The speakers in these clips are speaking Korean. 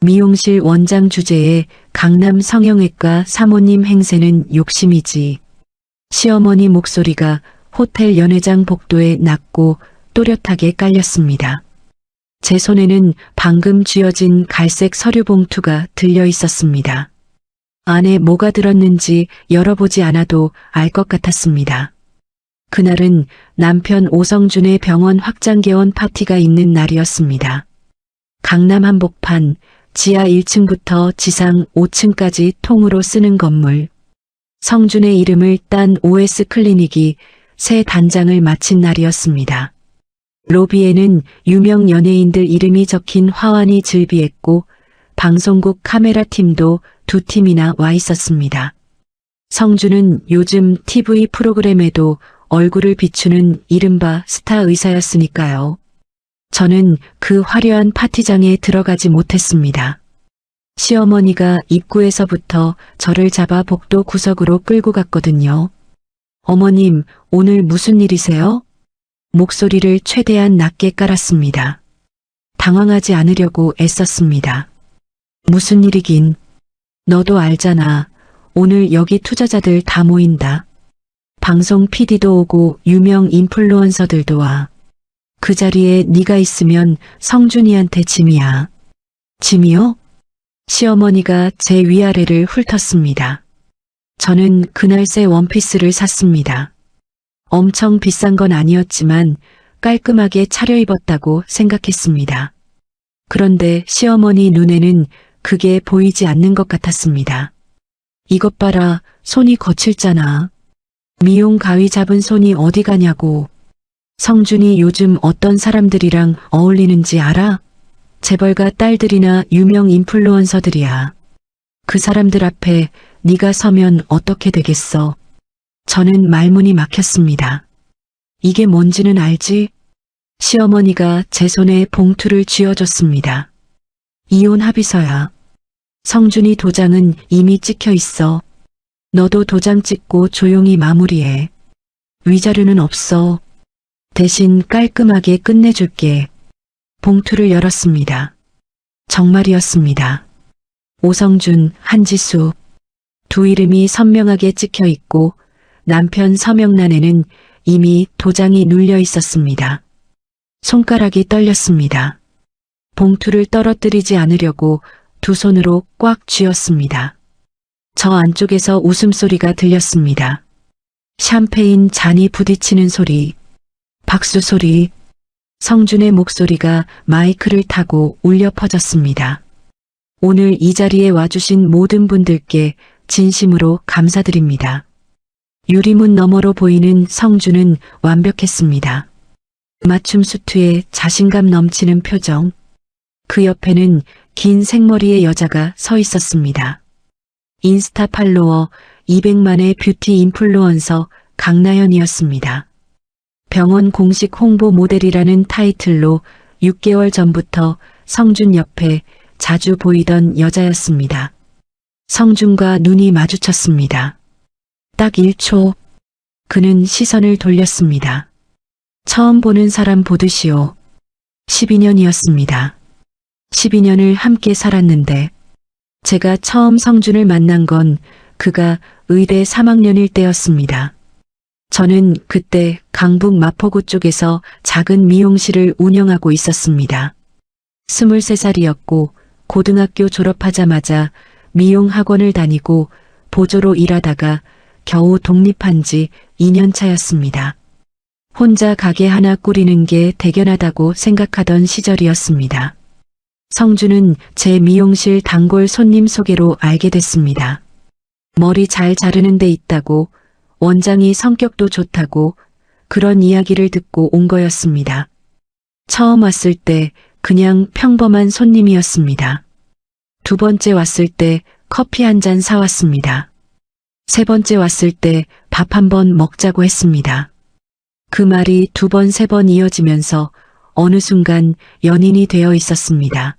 미용실 원장 주제에 강남 성형외과 사모님 행세는 욕심이지. 시어머니 목소리가 호텔 연회장 복도에 낮고 또렷하게 깔렸습니다. 제 손에는 방금 쥐어진 갈색 서류 봉투가 들려 있었습니다. 안에 뭐가 들었는지 열어보지 않아도 알 것 같았습니다. 그날은 남편 오성준의 병원 확장개원 파티가 있는 날이었습니다. 강남 한복판 지하 1층부터 지상 5층까지 통으로 쓰는 건물. 성준의 이름을 딴 OS 클리닉이 새 단장을 마친 날이었습니다. 로비에는 유명 연예인들 이름이 적힌 화환이 즐비했고 방송국 카메라 팀도 2팀이나 와 있었습니다. 성준은 요즘 TV 프로그램에도 얼굴을 비추는 이른바 스타 의사였으니까요. 저는 그 화려한 파티장에 들어가지 못했습니다. 시어머니가 입구에서부터 저를 잡아 복도 구석으로 끌고 갔거든요. 어머님, 오늘 무슨 일이세요? 목소리를 최대한 낮게 깔았습니다. 당황하지 않으려고 애썼습니다. 무슨 일이긴. 너도 알잖아. 오늘 여기 투자자들 다 모인다. 방송 PD도 오고 유명 인플루언서들도 와. 그 자리에 네가 있으면 성준이한테 짐이야. 짐이요? 시어머니가 제 위아래를 훑었습니다. 저는 그날 새 원피스를 샀습니다. 엄청 비싼 건 아니었지만 깔끔하게 차려입었다고 생각했습니다. 그런데 시어머니 눈에는 그게 보이지 않는 것 같았습니다. 이것 봐라, 손이 거칠잖아. 미용 가위 잡은 손이 어디 가냐고. 성준이 요즘 어떤 사람들이랑 어울리는지 알아? 재벌가 딸들이나 유명 인플루언서들이야. 그 사람들 앞에 네가 서면 어떻게 되겠어? 저는 말문이 막혔습니다. 이게 뭔지는 알지? 시어머니가 제 손에 봉투를 쥐어줬습니다. 이혼 합의서야. 성준이 도장은 이미 찍혀 있어. 너도 도장 찍고 조용히 마무리해. 위자료는 없어. 대신 깔끔하게 끝내줄게. 봉투를 열었습니다. 정말이었습니다. 오성준, 한지수. 두 이름이 선명하게 찍혀 있고 남편 서명란에는 이미 도장이 눌려 있었습니다. 손가락이 떨렸습니다. 봉투를 떨어뜨리지 않으려고 두 손으로 꽉 쥐었습니다. 저 안쪽에서 웃음소리가 들렸습니다. 샴페인 잔이 부딪히는 소리, 박수 소리, 성준의 목소리가 마이크를 타고 울려 퍼졌습니다. 오늘 이 자리에 와주신 모든 분들께 진심으로 감사드립니다. 유리문 너머로 보이는 성준은 완벽했습니다. 맞춤 수트에 자신감 넘치는 표정. 그 옆에는 긴 생머리의 여자가 서 있었습니다. 인스타 팔로워 200만의 뷰티 인플루언서 강나연이었습니다. 병원 공식 홍보 모델이라는 타이틀로 6개월 전부터 성준 옆에 자주 보이던 여자였습니다. 성준과 눈이 마주쳤습니다. 딱 1초. 그는 시선을 돌렸습니다. 처음 보는 사람 보듯이요. 12년이었습니다. 12년을 함께 살았는데 제가 처음 성준을 만난 건 그가 의대 3학년일 때였습니다. 저는 그때 강북 마포구 쪽에서 작은 미용실을 운영하고 있었습니다. 23살이었고 고등학교 졸업하자마자 미용학원을 다니고 보조로 일하다가 겨우 독립한 지 2년 차였습니다. 혼자 가게 하나 꾸리는 게 대견하다고 생각하던 시절이었습니다. 성준은 제 미용실 단골 손님 소개로 알게 됐습니다. 머리 잘 자르는 데 있다고, 원장이 성격도 좋다고 그런 이야기를 듣고 온 거였습니다. 처음 왔을 때 그냥 평범한 손님이었습니다. 두 번째 왔을 때 커피 한 잔 사왔습니다. 세 번째 왔을 때 밥 한 번 먹자고 했습니다. 그 말이 두 번, 세 번 이어지면서 어느 순간 연인이 되어 있었습니다.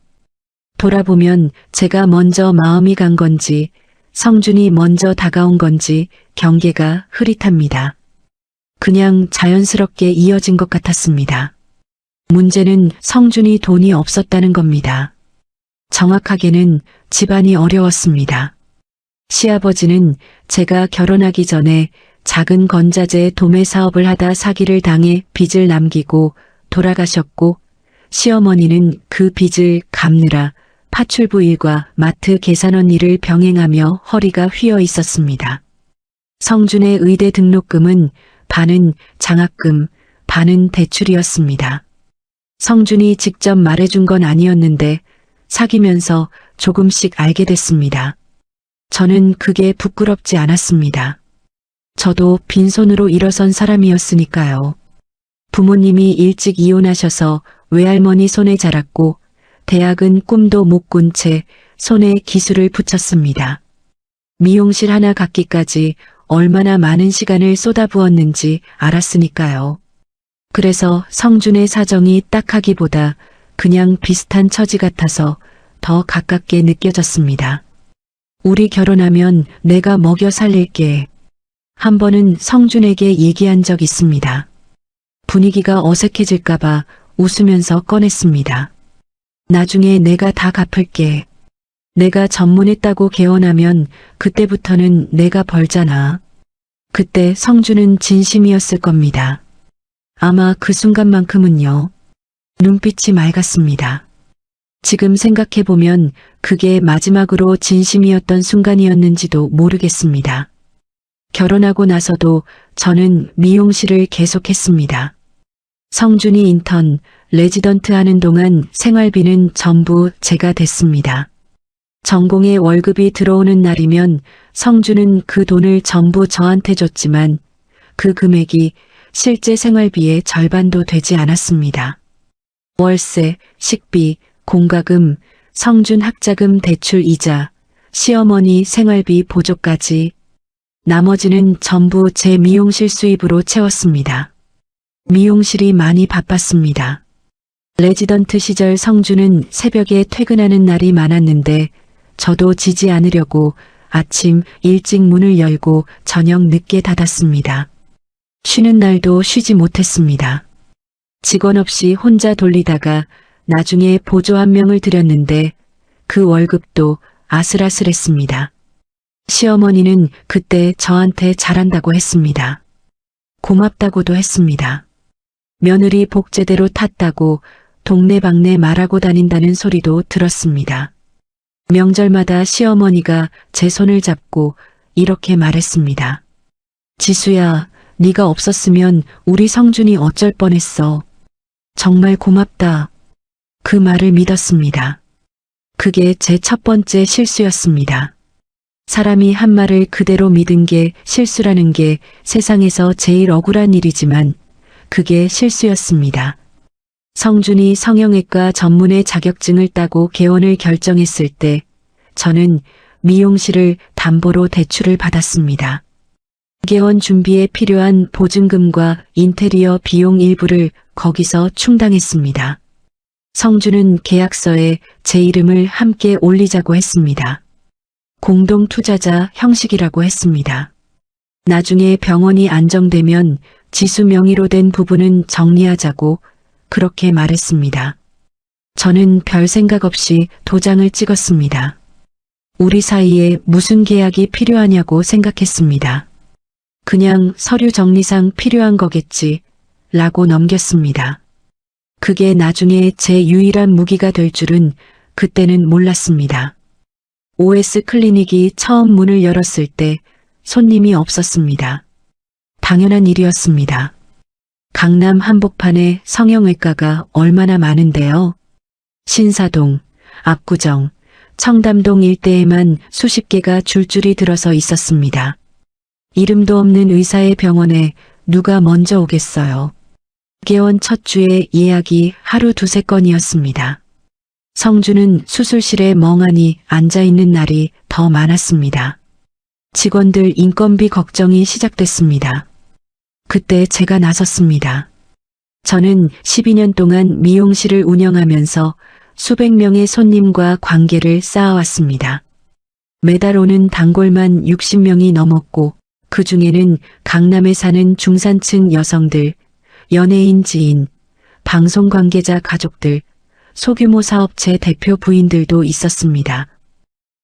돌아보면 제가 먼저 마음이 간 건지 성준이 먼저 다가온 건지 경계가 흐릿합니다. 그냥 자연스럽게 이어진 것 같았습니다. 문제는 성준이 돈이 없었다는 겁니다. 정확하게는 집안이 어려웠습니다. 시아버지는 제가 결혼하기 전에 작은 건자재 도매 사업을 하다 사기를 당해 빚을 남기고 돌아가셨고, 시어머니는 그 빚을 갚느라 파출부 일과 마트 계산원 일을 병행하며 허리가 휘어 있었습니다. 성준의 의대 등록금은 반은 장학금, 반은 대출이었습니다. 성준이 직접 말해준 건 아니었는데 사귀면서 조금씩 알게 됐습니다. 저는 그게 부끄럽지 않았습니다. 저도 빈손으로 일어선 사람이었으니까요. 부모님이 일찍 이혼하셔서 외할머니 손에 자랐고 대학은 꿈도 못 꾼 채 손에 기술을 붙였습니다. 미용실 하나 갖기까지 얼마나 많은 시간을 쏟아부었는지 알았으니까요. 그래서 성준의 사정이 딱하기보다 그냥 비슷한 처지 같아서 더 가깝게 느껴졌습니다. 우리 결혼하면 내가 먹여 살릴게. 한 번은 성준에게 얘기한 적 있습니다. 분위기가 어색해질까봐 웃으면서 꺼냈습니다. 나중에 내가 다 갚을게. 내가 전문했다고 개원하면 그때부터는 내가 벌잖아. 그때 성준은 진심이었을 겁니다. 아마 그 순간만큼은요. 눈빛이 맑았습니다. 지금 생각해보면 그게 마지막으로 진심이었던 순간이었는지도 모르겠습니다. 결혼하고 나서도 저는 미용실을 계속했습니다. 성준이 인턴, 레지던트 하는 동안 생활비는 전부 제가 댔습니다. 전공의 월급이 들어오는 날이면 성준은 그 돈을 전부 저한테 줬지만 그 금액이 실제 생활비의 절반도 되지 않았습니다. 월세, 식비, 공과금, 성준 학자금 대출 이자, 시어머니 생활비 보조까지 나머지는 전부 제 미용실 수입으로 채웠습니다. 미용실이 많이 바빴습니다. 레지던트 시절 성준은 새벽에 퇴근하는 날이 많았는데 저도 지지 않으려고 아침 일찍 문을 열고 저녁 늦게 닫았습니다. 쉬는 날도 쉬지 못했습니다. 직원 없이 혼자 돌리다가 나중에 보조 한 명을 들였는데 그 월급도 아슬아슬했습니다. 시어머니는 그때 저한테 잘한다고 했습니다. 고맙다고도 했습니다. 며느리 복 제대로 탔다고 동네방네 말하고 다닌다는 소리도 들었습니다. 명절마다 시어머니가 제 손을 잡고 이렇게 말했습니다. 지수야, 네가 없었으면 우리 성준이 어쩔 뻔했어. 정말 고맙다. 그 말을 믿었습니다. 그게 제 첫 번째 실수였습니다. 사람이 한 말을 그대로 믿은 게 실수라는 게 세상에서 제일 억울한 일이지만 그게 실수였습니다. 성준이 성형외과 전문의 자격증을 따고 개원을 결정했을 때 저는 미용실을 담보로 대출을 받았습니다. 개원 준비에 필요한 보증금과 인테리어 비용 일부를 거기서 충당했습니다. 성준은 계약서에 제 이름을 함께 올리자고 했습니다. 공동투자자 형식이라고 했습니다. 나중에 병원이 안정되면 지수 명의로 된 부분은 정리하자고 그렇게 말했습니다. 저는 별 생각 없이 도장을 찍었습니다. 우리 사이에 무슨 계약이 필요하냐고 생각했습니다. 그냥 서류 정리상 필요한 거겠지 라고 넘겼습니다. 그게 나중에 제 유일한 무기가 될 줄은 그때는 몰랐습니다. OS 클리닉이 처음 문을 열었을 때 손님이 없었습니다. 당연한 일이었습니다. 강남 한복판에 성형외과가 얼마나 많은데요. 신사동, 압구정, 청담동 일대에만 수십 개가 줄줄이 들어서 있었습니다. 이름도 없는 의사의 병원에 누가 먼저 오겠어요. 개원 첫 주에 예약이 하루 두세 건이었습니다. 성준은 수술실에 멍하니 앉아있는 날이 더 많았습니다. 직원들 인건비 걱정이 시작됐습니다. 그때 제가 나섰습니다. 저는 12년 동안 미용실을 운영하면서 수백 명의 손님과 관계를 쌓아왔습니다. 매달 오는 단골만 60명이 넘었고 그 중에는 강남에 사는 중산층 여성들, 연예인 지인, 방송 관계자 가족들, 소규모 사업체 대표 부인들도 있었습니다.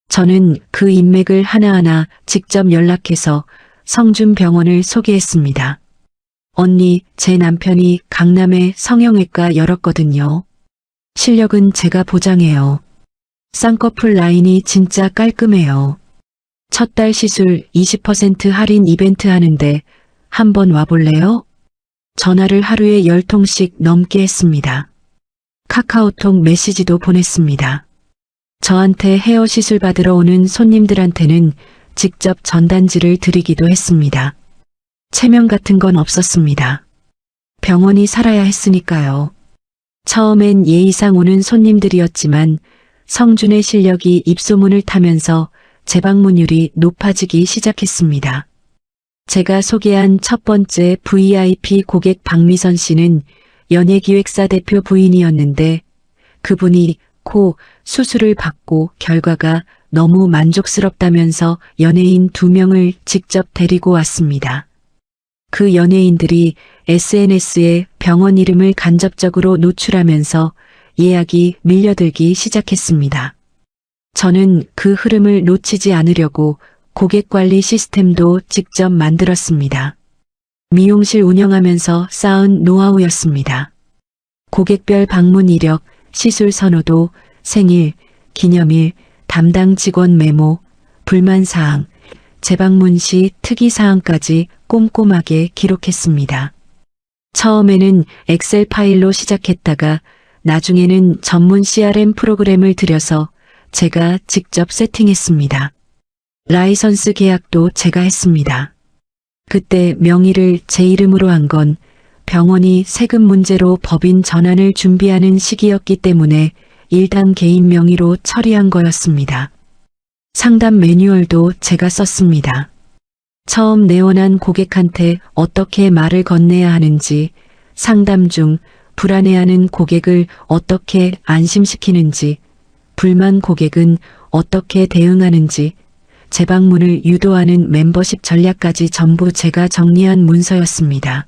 저는 그 인맥을 하나하나 직접 연락해서 성준 병원을 소개했습니다. 언니, 제 남편이 강남에 성형외과 열었거든요. 실력은 제가 보장해요. 쌍꺼풀 라인이 진짜 깔끔해요. 첫 달 시술 20% 할인 이벤트 하는데 한번 와볼래요? 전화를 하루에 10통씩 넘게 했습니다. 카카오톡 메시지도 보냈습니다. 저한테 헤어 시술 받으러 오는 손님들한테는 직접 전단지를 드리기도 했습니다. 체면 같은 건 없었습니다. 병원이 살아야 했으니까요. 처음엔 예의상 오는 손님들이었지만 성준의 실력이 입소문을 타면서 재방문율이 높아지기 시작했습니다. 제가 소개한 첫 번째 VIP 고객 박미선 씨는 연예기획사 대표 부인이었는데 그분이 코 수술을 받고 결과가 너무 만족스럽다면서 연예인 2명을 직접 데리고 왔습니다. 그 연예인들이 SNS에 병원 이름을 간접적으로 노출하면서 예약이 밀려들기 시작했습니다. 저는 그 흐름을 놓치지 않으려고 고객관리 시스템도 직접 만들었습니다. 미용실 운영하면서 쌓은 노하우였습니다. 고객별 방문 이력, 시술 선호도, 생일, 기념일, 담당 직원 메모, 불만사항, 재방문 시 특이사항까지 꼼꼼하게 기록했습니다. 처음에는 엑셀 파일로 시작했다가 나중에는 전문 CRM 프로그램을 들여서 제가 직접 세팅했습니다. 라이선스 계약도 제가 했습니다. 그때 명의를 제 이름으로 한 건 병원이 세금 문제로 법인 전환을 준비하는 시기였기 때문에 일단 개인 명의로 처리한 거였습니다. 상담 매뉴얼도 제가 썼습니다. 처음 내원한 고객한테 어떻게 말을 건네야 하는지, 상담 중 불안해하는 고객을 어떻게 안심시키는지, 불만 고객은 어떻게 대응하는지, 재방문을 유도하는 멤버십 전략까지 전부 제가 정리한 문서였습니다.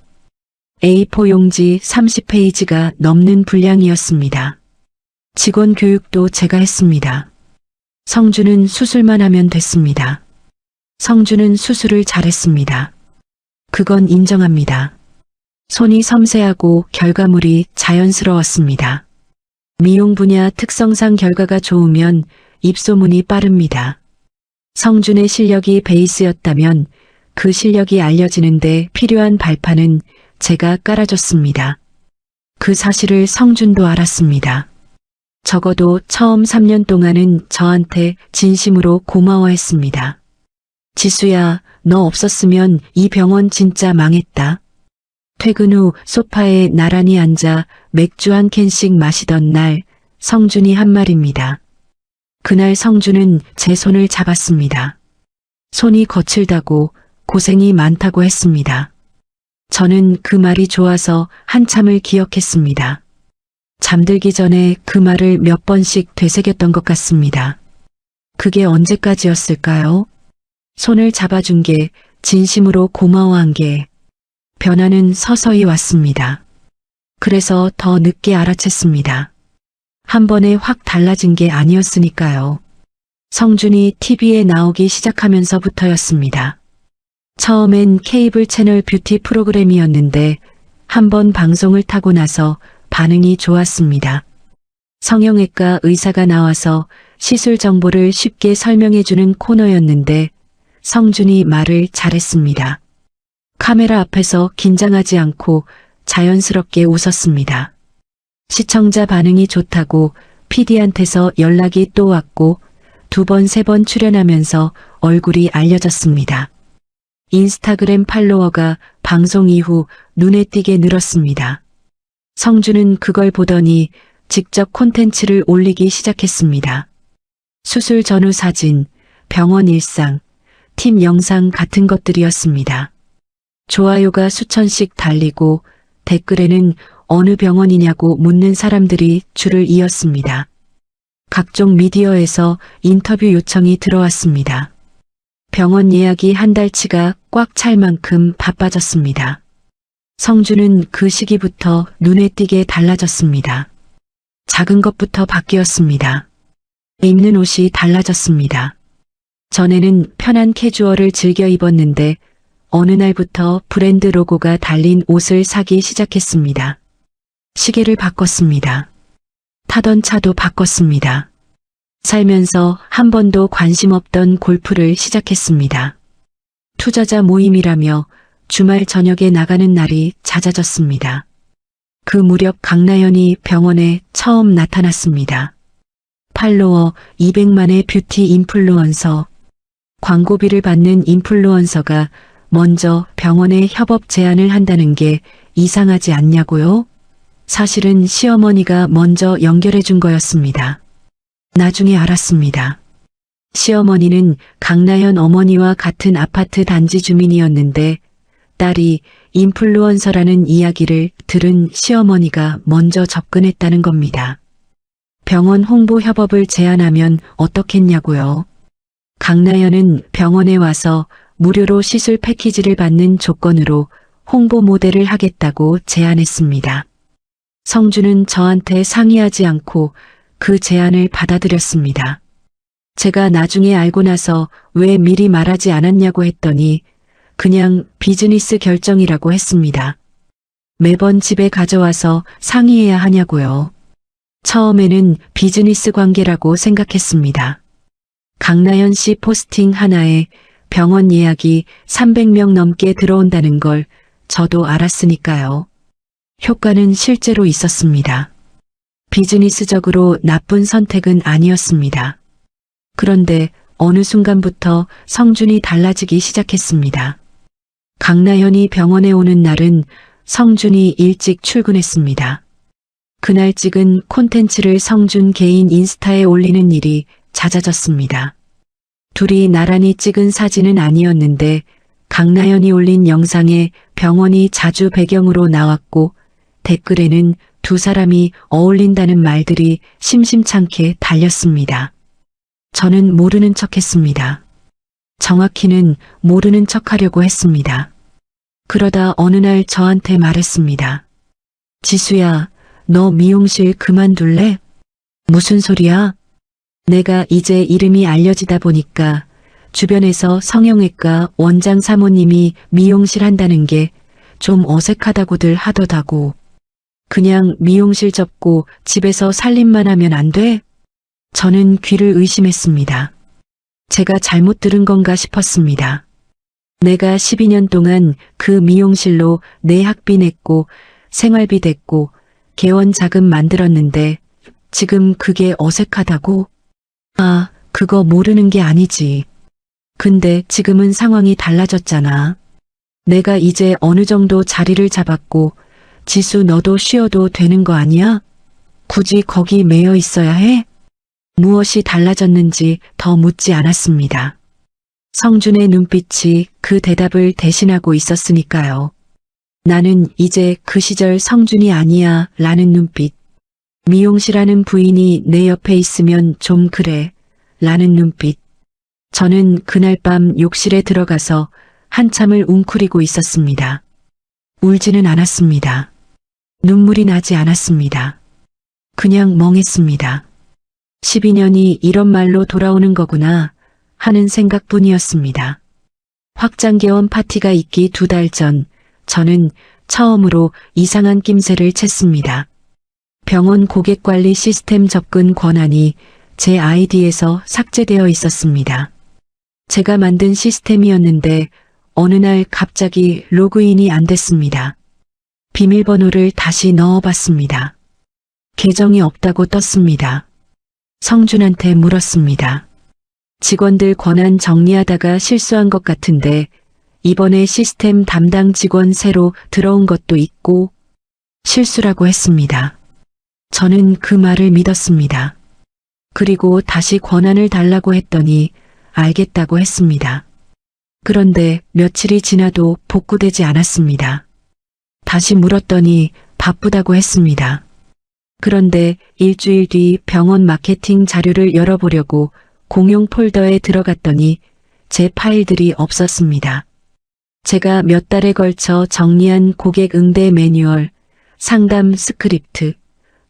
A4 용지 30페이지가 넘는 분량이었습니다. 직원 교육도 제가 했습니다. 성준은 수술만 하면 됐습니다. 성준은 수술을 잘했습니다. 그건 인정합니다. 손이 섬세하고 결과물이 자연스러웠습니다. 미용 분야 특성상 결과가 좋으면 입소문이 빠릅니다. 성준의 실력이 베이스였다면 그 실력이 알려지는데 필요한 발판은 제가 깔아줬습니다. 그 사실을 성준도 알았습니다. 적어도 처음 3년 동안은 저한테 진심으로 고마워했습니다. 지수야, 너 없었으면 이 병원 진짜 망했다. 퇴근 후 소파에 나란히 앉아 맥주 한 캔씩 마시던 날 성준이 한 말입니다. 그날 성준은 제 손을 잡았습니다. 손이 거칠다고 고생이 많다고 했습니다. 저는 그 말이 좋아서 한참을 기억했습니다. 잠들기 전에 그 말을 몇 번씩 되새겼던 것 같습니다. 그게 언제까지였을까요? 손을 잡아준 게, 진심으로 고마워한 게, 변화는 서서히 왔습니다. 그래서 더 늦게 알아챘습니다. 한 번에 확 달라진 게 아니었으니까요. 성준이 TV에 나오기 시작하면서부터였습니다. 처음엔 케이블 채널 뷰티 프로그램이었는데 한 번 방송을 타고 나서 반응이 좋았습니다. 성형외과 의사가 나와서 시술 정보를 쉽게 설명해주는 코너였는데 성준이 말을 잘했습니다. 카메라 앞에서 긴장하지 않고 자연스럽게 웃었습니다. 시청자 반응이 좋다고 PD한테서 연락이 또 왔고 2번, 3번 출연하면서 얼굴이 알려졌습니다. 인스타그램 팔로워가 방송 이후 눈에 띄게 늘었습니다. 성준은 그걸 보더니 직접 콘텐츠를 올리기 시작했습니다. 수술 전후 사진, 병원 일상, 팀 영상 같은 것들이었습니다. 좋아요가 수천씩 달리고 댓글에는 어느 병원이냐고 묻는 사람들이 줄을 이었습니다. 각종 미디어에서 인터뷰 요청이 들어왔습니다. 병원 예약이 한 달치가 꽉 찰 만큼 바빠졌습니다. 성준은 그 시기부터 눈에 띄게 달라졌습니다. 작은 것부터 바뀌었습니다. 입는 옷이 달라졌습니다. 전에는 편한 캐주얼을 즐겨 입었는데 어느 날부터 브랜드 로고가 달린 옷을 사기 시작했습니다. 시계를 바꿨습니다. 타던 차도 바꿨습니다. 살면서 한 번도 관심 없던 골프를 시작했습니다. 투자자 모임이라며 주말 저녁에 나가는 날이 잦아졌습니다. 그 무렵 강나연이 병원에 처음 나타났습니다. 팔로워 200만의 뷰티 인플루언서. 광고비를 받는 인플루언서가 먼저 병원에 협업 제안을 한다는 게 이상하지 않냐고요? 사실은 시어머니가 먼저 연결해 준 거였습니다. 나중에 알았습니다. 시어머니는 강나연 어머니와 같은 아파트 단지 주민이었는데 딸이 인플루언서라는 이야기를 들은 시어머니가 먼저 접근했다는 겁니다. 병원 홍보 협업을 제안하면 어떻겠냐고요. 강나연은 병원에 와서 무료로 시술 패키지를 받는 조건으로 홍보 모델을 하겠다고 제안했습니다. 성주는 저한테 상의하지 않고 그 제안을 받아들였습니다. 제가 나중에 알고 나서 왜 미리 말하지 않았냐고 했더니 그냥 비즈니스 결정이라고 했습니다. 매번 집에 가져와서 상의해야 하냐고요. 처음에는 비즈니스 관계라고 생각했습니다. 강나연 씨 포스팅 하나에 병원 예약이 300명 넘게 들어온다는 걸 저도 알았으니까요. 효과는 실제로 있었습니다. 비즈니스적으로 나쁜 선택은 아니었습니다. 그런데 어느 순간부터 성준이 달라지기 시작했습니다. 강나연이 병원에 오는 날은 성준이 일찍 출근했습니다. 그날 찍은 콘텐츠를 성준 개인 인스타에 올리는 일이 잦아졌습니다. 둘이 나란히 찍은 사진은 아니었는데 강나연이 올린 영상에 병원이 자주 배경으로 나왔고 댓글에는 두 사람이 어울린다는 말들이 심심찮게 달렸습니다. 저는 모르는 척했습니다. 정확히는 모르는 척하려고 했습니다. 그러다 어느 날 저한테 말했습니다. 지수야, 너 미용실 그만둘래? 무슨 소리야? 내가 이제 이름이 알려지다 보니까 주변에서 성형외과 원장 사모님이 미용실 한다는 게 좀 어색하다고들 하더라고. 그냥 미용실 접고 집에서 살림만 하면 안 돼? 저는 귀를 의심했습니다. 제가 잘못 들은 건가 싶었습니다. 내가 12년 동안 그 미용실로 내 학비 냈고 생활비 냈고 개원 자금 만들었는데 지금 그게 어색하다고? 아, 그거 모르는 게 아니지. 근데 지금은 상황이 달라졌잖아. 내가 이제 어느 정도 자리를 잡았고 지수 너도 쉬어도 되는 거 아니야? 굳이 거기 매여 있어야 해? 무엇이 달라졌는지 더 묻지 않았습니다. 성준의 눈빛이 그 대답을 대신하고 있었으니까요. 나는 이제 그 시절 성준이 아니야 라는 눈빛. 미용실 하는 부인이 내 옆에 있으면 좀 그래 라는 눈빛. 저는 그날 밤 욕실에 들어가서 한참을 웅크리고 있었습니다. 울지는 않았습니다. 눈물이 나지 않았습니다. 그냥 멍했습니다. 12년이 이런 말로 돌아오는 거구나 하는 생각뿐이었습니다. 확장개원 파티가 있기 2달 전 저는 처음으로 이상한 낌새를 챘습니다. 병원 고객관리 시스템 접근 권한이 제 아이디에서 삭제되어 있었습니다. 제가 만든 시스템이었는데 어느 날 갑자기 로그인이 안 됐습니다. 비밀번호를 다시 넣어봤습니다. 계정이 없다고 떴습니다. 성준한테 물었습니다. 직원들 권한 정리하다가 실수한 것 같은데 이번에 시스템 담당 직원 새로 들어온 것도 있고 실수라고 했습니다. 저는 그 말을 믿었습니다. 그리고 다시 권한을 달라고 했더니 알겠다고 했습니다. 그런데 며칠이 지나도 복구되지 않았습니다. 다시 물었더니 바쁘다고 했습니다. 그런데 일주일 뒤 병원 마케팅 자료를 열어보려고 공용 폴더에 들어갔더니 제 파일들이 없었습니다. 제가 몇 달에 걸쳐 정리한 고객 응대 매뉴얼, 상담 스크립트,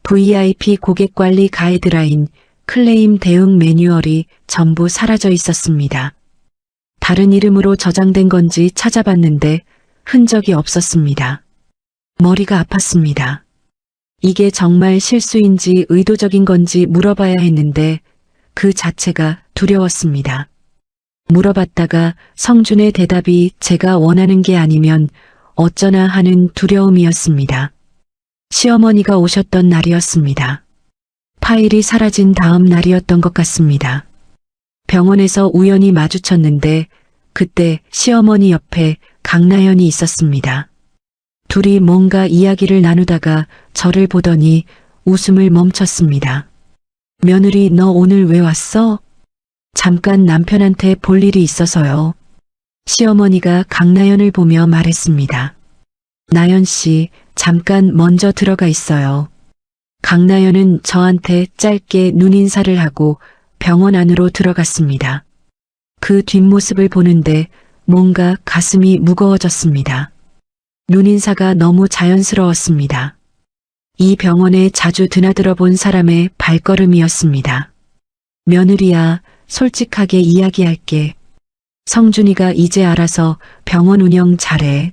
VIP 고객관리 가이드라인, 클레임 대응 매뉴얼이 전부 사라져 있었습니다. 다른 이름으로 저장된 건지 찾아봤는데 흔적이 없었습니다. 머리가 아팠습니다. 이게 정말 실수인지 의도적인 건지 물어봐야 했는데 그 자체가 두려웠습니다. 물어봤다가 성준의 대답이 제가 원하는 게 아니면 어쩌나 하는 두려움이었습니다. 시어머니가 오셨던 날이었습니다. 파일이 사라진 다음 날이었던 것 같습니다. 병원에서 우연히 마주쳤는데 그때 시어머니 옆에 강나연이 있었습니다. 둘이 뭔가 이야기를 나누다가 저를 보더니 웃음을 멈췄습니다. 며느리 너 오늘 왜 왔어? 잠깐 남편한테 볼 일이 있어서요. 시어머니가 강나연을 보며 말했습니다. 나연 씨, 잠깐 먼저 들어가 있어요. 강나연은 저한테 짧게 눈인사를 하고 병원 안으로 들어갔습니다. 그 뒷모습을 보는데 뭔가 가슴이 무거워졌습니다. 눈인사가 너무 자연스러웠습니다. 이 병원에 자주 드나들어 본 사람의 발걸음이었습니다. 며느리야, 솔직하게 이야기할게. 성준이가 이제 알아서 병원 운영 잘해.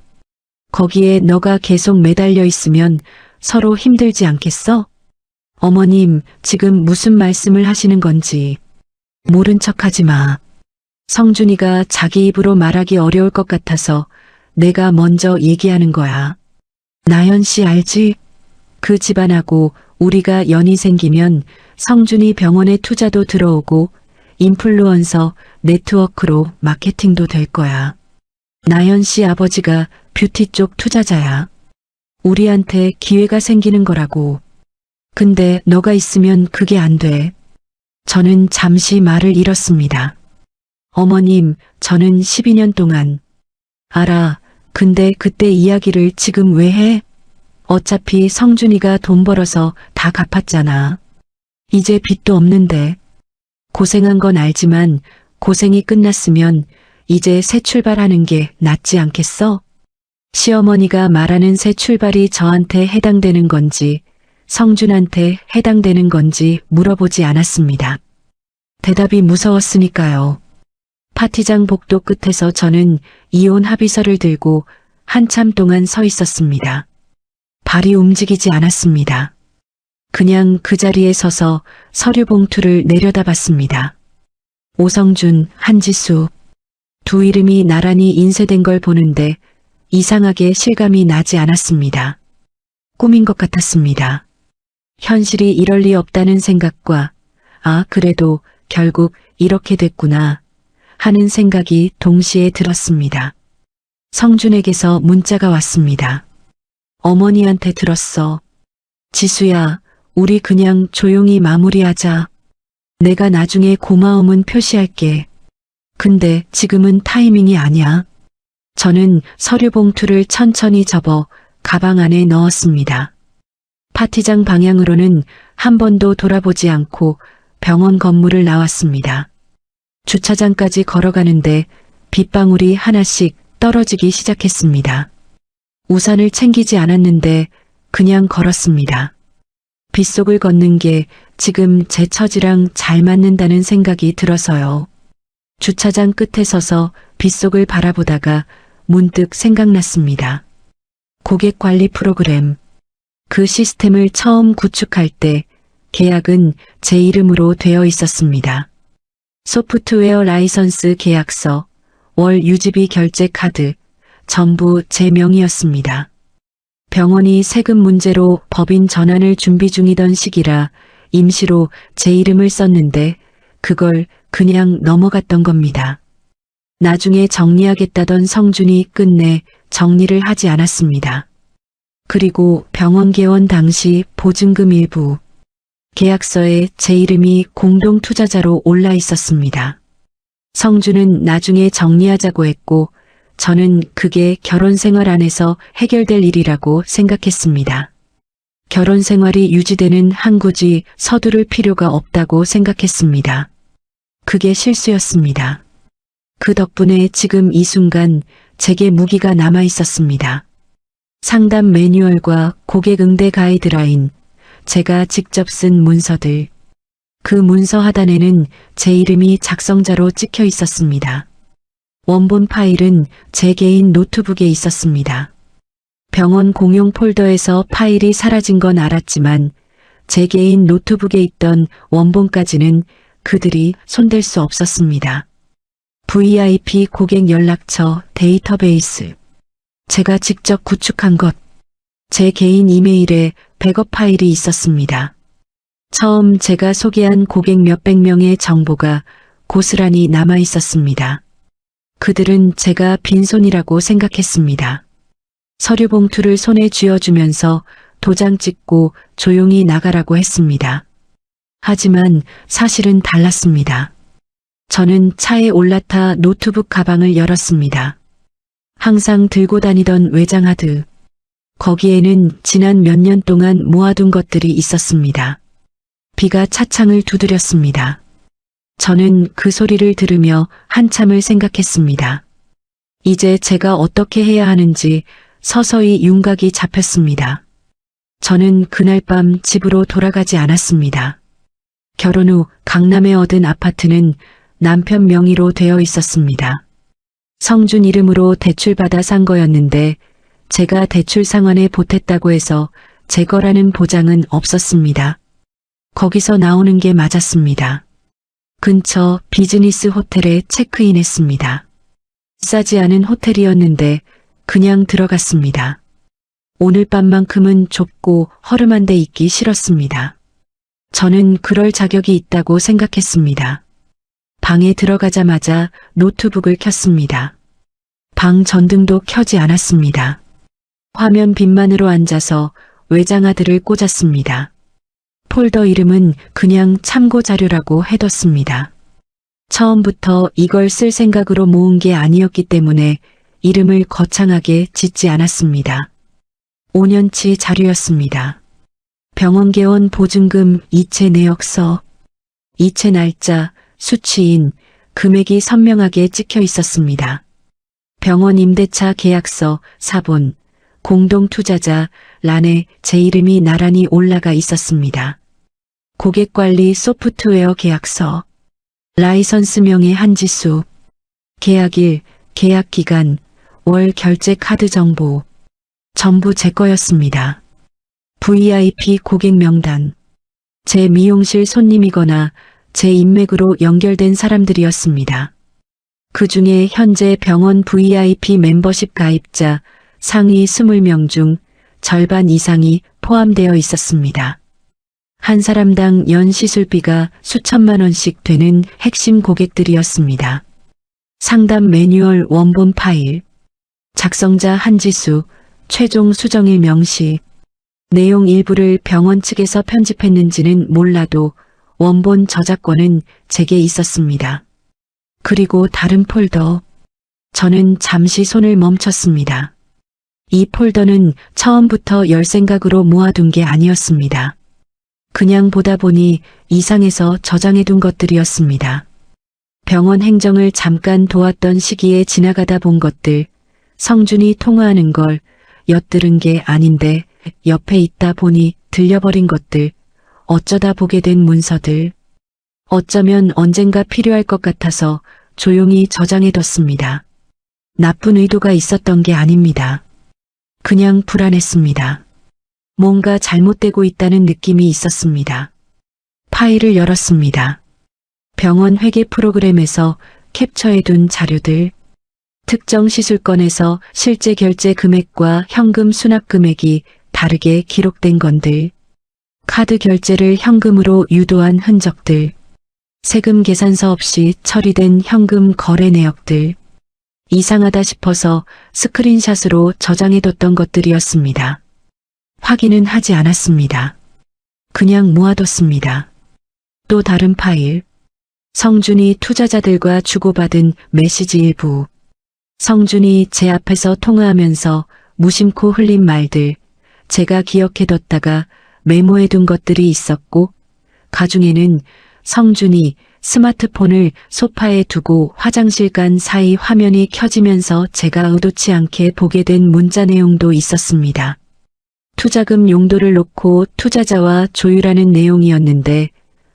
거기에 너가 계속 매달려 있으면 서로 힘들지 않겠어? 어머님, 지금 무슨 말씀을 하시는 건지. 모른 척하지 마. 성준이가 자기 입으로 말하기 어려울 것 같아서 내가 먼저 얘기하는 거야. 나연 씨 알지? 그 집안하고 우리가 연이 생기면 성준이 병원에 투자도 들어오고 인플루언서 네트워크로 마케팅도 될 거야. 나연 씨 아버지가 뷰티 쪽 투자자야. 우리한테 기회가 생기는 거라고. 근데 너가 있으면 그게 안 돼. 저는 잠시 말을 잃었습니다. 어머님, 저는 12년 동안. 알아. 근데 그때 이야기를 지금 왜 해? 어차피 성준이가 돈 벌어서 다 갚았잖아. 이제 빚도 없는데. 고생한 건 알지만 고생이 끝났으면 이제 새 출발하는 게 낫지 않겠어? 시어머니가 말하는 새 출발이 저한테 해당되는 건지 성준한테 해당되는 건지 물어보지 않았습니다. 대답이 무서웠으니까요. 파티장 복도 끝에서 저는 이혼 합의서를 들고 한참 동안 서 있었습니다. 발이 움직이지 않았습니다. 그냥 그 자리에 서서 서류 봉투를 내려다봤습니다. 오성준, 한지수. 두 이름이 나란히 인쇄된 걸 보는데 이상하게 실감이 나지 않았습니다. 꿈인 것 같았습니다. 현실이 이럴 리 없다는 생각과 그래도 결국 이렇게 됐구나 하는 생각이 동시에 들었습니다. 성준에게서 문자가 왔습니다. 어머니한테 들었어. 지수야, 우리 그냥 조용히 마무리하자. 내가 나중에 고마움은 표시할게. 근데 지금은 타이밍이 아니야. 저는 서류 봉투를 천천히 접어 가방 안에 넣었습니다. 파티장 방향으로는 한 번도 돌아보지 않고 병원 건물을 나왔습니다. 주차장까지 걸어가는데 빗방울이 하나씩 떨어지기 시작했습니다. 우산을 챙기지 않았는데 그냥 걸었습니다. 빗속을 걷는 게 지금 제 처지랑 잘 맞는다는 생각이 들어서요. 주차장 끝에 서서 빗속을 바라보다가 문득 생각났습니다. 고객관리 프로그램. 그 시스템을 처음 구축할 때 계약은 제 이름으로 되어 있었습니다. 소프트웨어 라이선스 계약서, 월 유지비 결제 카드, 전부 제 명의였습니다. 병원이 세금 문제로 법인 전환을 준비 중이던 시기라 임시로 제 이름을 썼는데 그걸 그냥 넘어갔던 겁니다. 나중에 정리하겠다던 성준이 끝내 정리를 하지 않았습니다. 그리고 병원 개원 당시 보증금 일부, 계약서에 제 이름이 공동 투자자로 올라 있었습니다. 성준은 나중에 정리하자고 했고 저는 그게 결혼 생활 안에서 해결될 일이라고 생각했습니다. 결혼 생활이 유지되는 한 굳이 서두를 필요가 없다고 생각했습니다. 그게 실수였습니다. 그 덕분에 지금 이 순간 제게 무기가 남아 있었습니다. 상담 매뉴얼과 고객 응대 가이드라인, 제가 직접 쓴 문서들. 그 문서 하단에는 제 이름이 작성자로 찍혀 있었습니다. 원본 파일은 제 개인 노트북에 있었습니다. 병원 공용 폴더에서 파일이 사라진 건 알았지만 제 개인 노트북에 있던 원본까지는 그들이 손댈 수 없었습니다. VIP 고객 연락처 데이터베이스. 제가 직접 구축한 것. 제 개인 이메일에 백업 파일이 있었습니다. 처음 제가 소개한 고객 몇백 명의 정보가 고스란히 남아 있었습니다. 그들은 제가 빈손이라고 생각했습니다. 서류 봉투를 손에 쥐어주면서 도장 찍고 조용히 나가라고 했습니다. 하지만 사실은 달랐습니다. 저는 차에 올라타 노트북 가방을 열었습니다. 항상 들고 다니던 외장하드. 거기에는 지난 몇 년 동안 모아둔 것들이 있었습니다. 비가 차창을 두드렸습니다. 저는 그 소리를 들으며 한참을 생각했습니다. 이제 제가 어떻게 해야 하는지 서서히 윤곽이 잡혔습니다. 저는 그날 밤 집으로 돌아가지 않았습니다. 결혼 후 강남에 얻은 아파트는 남편 명의로 되어 있었습니다. 성준 이름으로 대출받아 산 거였는데 제가 대출 상환에 보탰다고 해서 제 거라는 보장은 없었습니다. 거기서 나오는 게 맞았습니다. 근처 비즈니스 호텔에 체크인했습니다. 싸지 않은 호텔이었는데 그냥 들어갔습니다. 오늘 밤만큼은 좁고 허름한 데 있기 싫었습니다. 저는 그럴 자격이 있다고 생각했습니다. 방에 들어가자마자 노트북을 켰습니다. 방 전등도 켜지 않았습니다. 화면 빛만으로 앉아서 외장하드를 꽂았습니다. 폴더 이름은 그냥 참고 자료라고 해뒀습니다. 처음부터 이걸 쓸 생각으로 모은 게 아니었기 때문에 이름을 거창하게 짓지 않았습니다. 5년치 자료였습니다. 병원 개원 보증금 이체 내역서, 이체 날짜, 수취인, 금액이 선명하게 찍혀 있었습니다. 병원 임대차 계약서, 사본, 공동투자자 란에 제 이름이 나란히 올라가 있었습니다. 고객관리 소프트웨어 계약서, 라이선스명의 한지수, 계약일, 계약기간, 월 결제 카드 정보, 전부 제 거였습니다. VIP 고객 명단, 제 미용실 손님이거나 제 인맥으로 연결된 사람들이었습니다. 그 중에 현재 병원 VIP 멤버십 가입자 상위 20명 중 절반 이상이 포함되어 있었습니다. 한 사람당 연 시술비가 수천만 원씩 되는 핵심 고객들이었습니다. 상담 매뉴얼 원본 파일, 작성자 한지수, 최종 수정일 명시, 내용 일부를 병원 측에서 편집했는지는 몰라도 원본 저작권은 제게 있었습니다. 그리고 다른 폴더. 저는 잠시 손을 멈췄습니다. 이 폴더는 처음부터 열 생각으로 모아둔 게 아니었습니다. 그냥 보다 보니 이상해서 저장해둔 것들이었습니다. 병원 행정을 잠깐 도왔던 시기에 지나가다 본 것들, 성준이 통화하는 걸 엿들은 게 아닌데 옆에 있다 보니 들려버린 것들, 어쩌다 보게 된 문서들, 어쩌면 언젠가 필요할 것 같아서 조용히 저장해뒀습니다. 나쁜 의도가 있었던 게 아닙니다. 그냥 불안했습니다. 뭔가 잘못되고 있다는 느낌이 있었습니다. 파일을 열었습니다. 병원 회계 프로그램에서 캡처해둔 자료들, 특정 시술건에서 실제 결제 금액과 현금 수납 금액이 다르게 기록된 건들, 카드 결제를 현금으로 유도한 흔적들, 세금 계산서 없이 처리된 현금 거래 내역들, 이상하다 싶어서 스크린샷으로 저장해뒀던 것들이었습니다. 확인은 하지 않았습니다. 그냥 모아뒀습니다. 또 다른 파일, 성준이 투자자들과 주고받은 메시지 일부, 성준이 제 앞에서 통화하면서 무심코 흘린 말들, 제가 기억해뒀다가 메모해둔 것들이 있었고, 가중에는 성준이 스마트폰을 소파에 두고 화장실 간 사이 화면이 켜지면서 제가 의도치 않게 보게 된 문자 내용도 있었습니다. 투자금 용도를 놓고 투자자와 조율하는 내용이었는데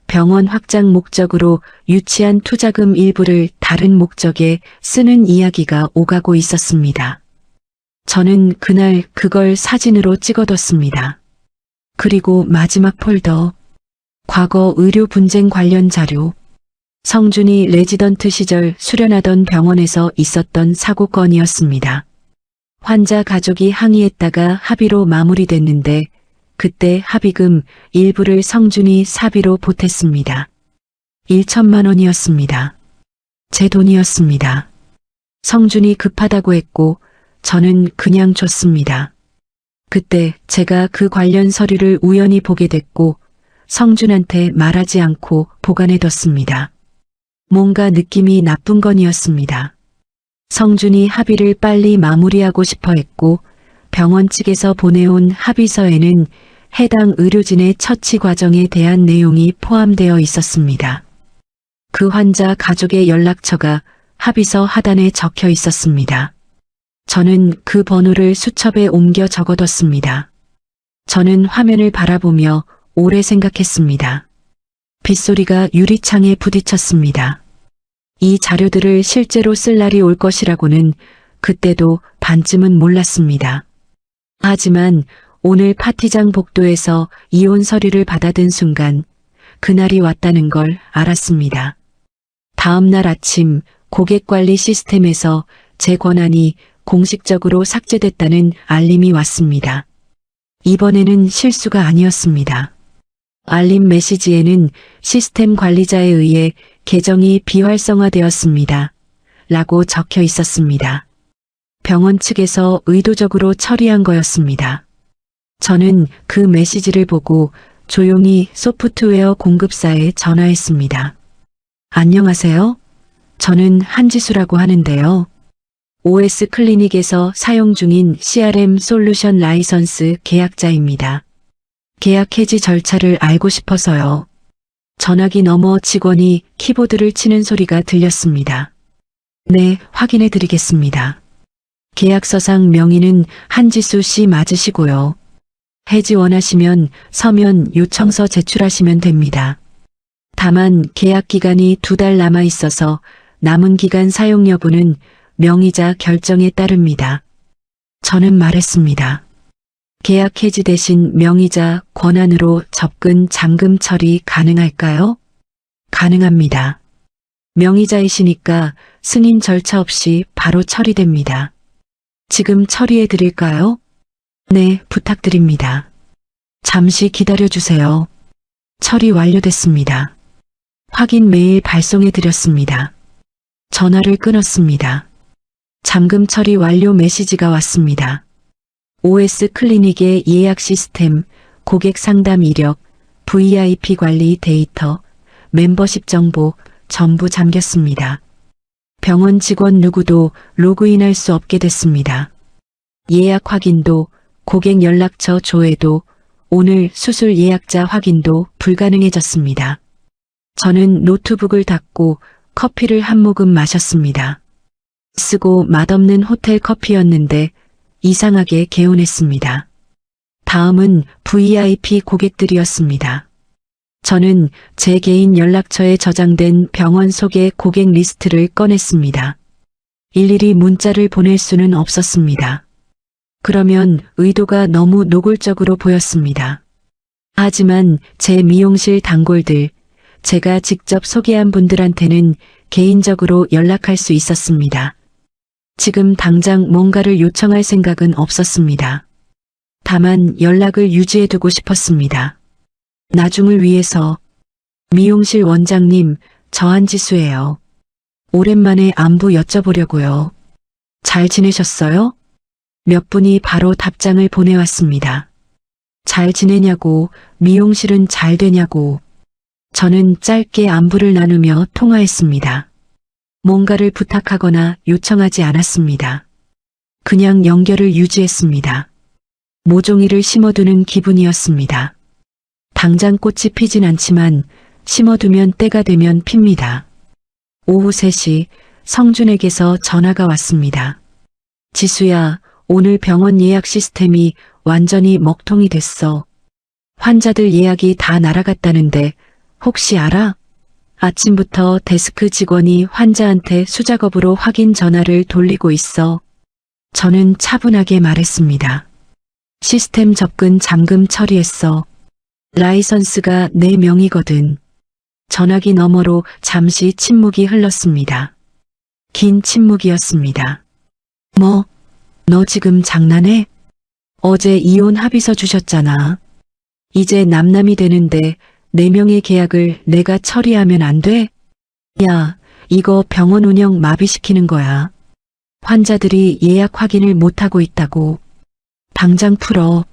병원 확장 목적으로 유치한 투자금 일부를 다른 목적에 쓰는 이야기가 오가고 있었습니다. 저는 그날 그걸 사진으로 찍어뒀습니다. 그리고 마지막 폴더, 과거 의료 분쟁 관련 자료, 성준이 레지던트 시절 수련하던 병원에서 있었던 사고건이었습니다. 환자 가족이 항의했다가 합의로 마무리됐는데 그때 합의금 일부를 성준이 사비로 보탰습니다. 1천만 원이었습니다. 제 돈이었습니다. 성준이 급하다고 했고 저는 그냥 줬습니다. 그때 제가 그 관련 서류를 우연히 보게 됐고 성준한테 말하지 않고 보관해뒀습니다. 뭔가 느낌이 나쁜 건이었습니다. 성준이 합의를 빨리 마무리하고 싶어 했고 병원 측에서 보내온 합의서에는 해당 의료진의 처치 과정에 대한 내용이 포함되어 있었습니다. 그 환자 가족의 연락처가 합의서 하단에 적혀 있었습니다. 저는 그 번호를 수첩에 옮겨 적어뒀습니다. 저는 화면을 바라보며 오래 생각했습니다. 빗소리가 유리창에 부딪혔습니다. 이 자료들을 실제로 쓸 날이 올 것이라고는 그때도 반쯤은 몰랐습니다. 하지만 오늘 파티장 복도에서 이혼 서류를 받아든 순간 그날이 왔다는 걸 알았습니다. 다음 날 아침 고객관리 시스템에서 제 권한이 공식적으로 삭제됐다는 알림이 왔습니다. 이번에는 실수가 아니었습니다. 알림 메시지에는 시스템 관리자에 의해 계정이 비활성화되었습니다. 라고 적혀 있었습니다. 병원 측에서 의도적으로 처리한 거였습니다. 저는 그 메시지를 보고 조용히 소프트웨어 공급사에 전화했습니다. 안녕하세요. 저는 한지수라고 하는데요. OS 클리닉에서 사용 중인 CRM 솔루션 라이선스 계약자입니다. 계약 해지 절차를 알고 싶어서요. 전화기 너머 직원이 키보드를 치는 소리가 들렸습니다. 네, 확인해 드리겠습니다. 계약서상 명의는 한지수 씨 맞으시고요. 해지 원하시면 서면 요청서 제출하시면 됩니다. 다만 계약 기간이 2달 남아 있어서 남은 기간 사용 여부는 명의자 결정에 따릅니다. 저는 말했습니다. 계약 해지 대신 명의자 권한으로 접근 잠금 처리 가능할까요? 가능합니다. 명의자이시니까 승인 절차 없이 바로 처리됩니다. 지금 처리해 드릴까요? 네, 부탁드립니다. 잠시 기다려 주세요. 처리 완료됐습니다. 확인 메일 발송해 드렸습니다. 전화를 끊었습니다. 잠금 처리 완료 메시지가 왔습니다. OS 클리닉의 예약 시스템, 고객 상담 이력, VIP 관리 데이터, 멤버십 정보 전부 잠겼습니다. 병원 직원 누구도 로그인할 수 없게 됐습니다. 예약 확인도, 고객 연락처 조회도, 오늘 수술 예약자 확인도 불가능해졌습니다. 저는 노트북을 닫고 커피를 한 모금 마셨습니다. 쓰고 맛없는 호텔 커피였는데 이상하게 개운했습니다. 다음은 VIP 고객들이었습니다. 저는 제 개인 연락처에 저장된 병원 소개 고객 리스트를 꺼냈습니다. 일일이 문자를 보낼 수는 없었습니다. 그러면 의도가 너무 노골적으로 보였습니다. 하지만 제 미용실 단골들, 제가 직접 소개한 분들한테는 개인적으로 연락할 수 있었습니다. 지금 당장 뭔가를 요청할 생각은 없었습니다. 다만 연락을 유지해두고 싶었습니다. 나중을 위해서. 미용실 원장님, 저 한지수예요. 오랜만에 안부 여쭤보려고요. 잘 지내셨어요? 몇 분이 바로 답장을 보내왔습니다. 잘 지내냐고, 미용실은 잘 되냐고. 저는 짧게 안부를 나누며 통화했습니다. 뭔가를 부탁하거나 요청하지 않았습니다. 그냥 연결을 유지했습니다. 모종이를 심어두는 기분이었습니다. 당장 꽃이 피진 않지만 심어두면 때가 되면 핍니다. 오후 3시 성준에게서 전화가 왔습니다. 지수야, 오늘 병원 예약 시스템이 완전히 먹통이 됐어. 환자들 예약이 다 날아갔다는데 혹시 알아? 아침부터 데스크 직원이 환자한테 수작업으로 확인 전화를 돌리고 있어. 저는 차분하게 말했습니다. 시스템 접근 잠금 처리했어. 라이선스가 내 명의거든. 전화기 너머로 잠시 침묵이 흘렀습니다. 긴 침묵이었습니다. 뭐? 너 지금 장난해? 어제 이혼 합의서 주셨잖아. 이제 남남이 되는데 4명의 계약을 내가 처리하면 안 돼? 야, 이거 병원 운영 마비시키는 거야. 환자들이 예약 확인을 못하고 있다고. 당장 풀어.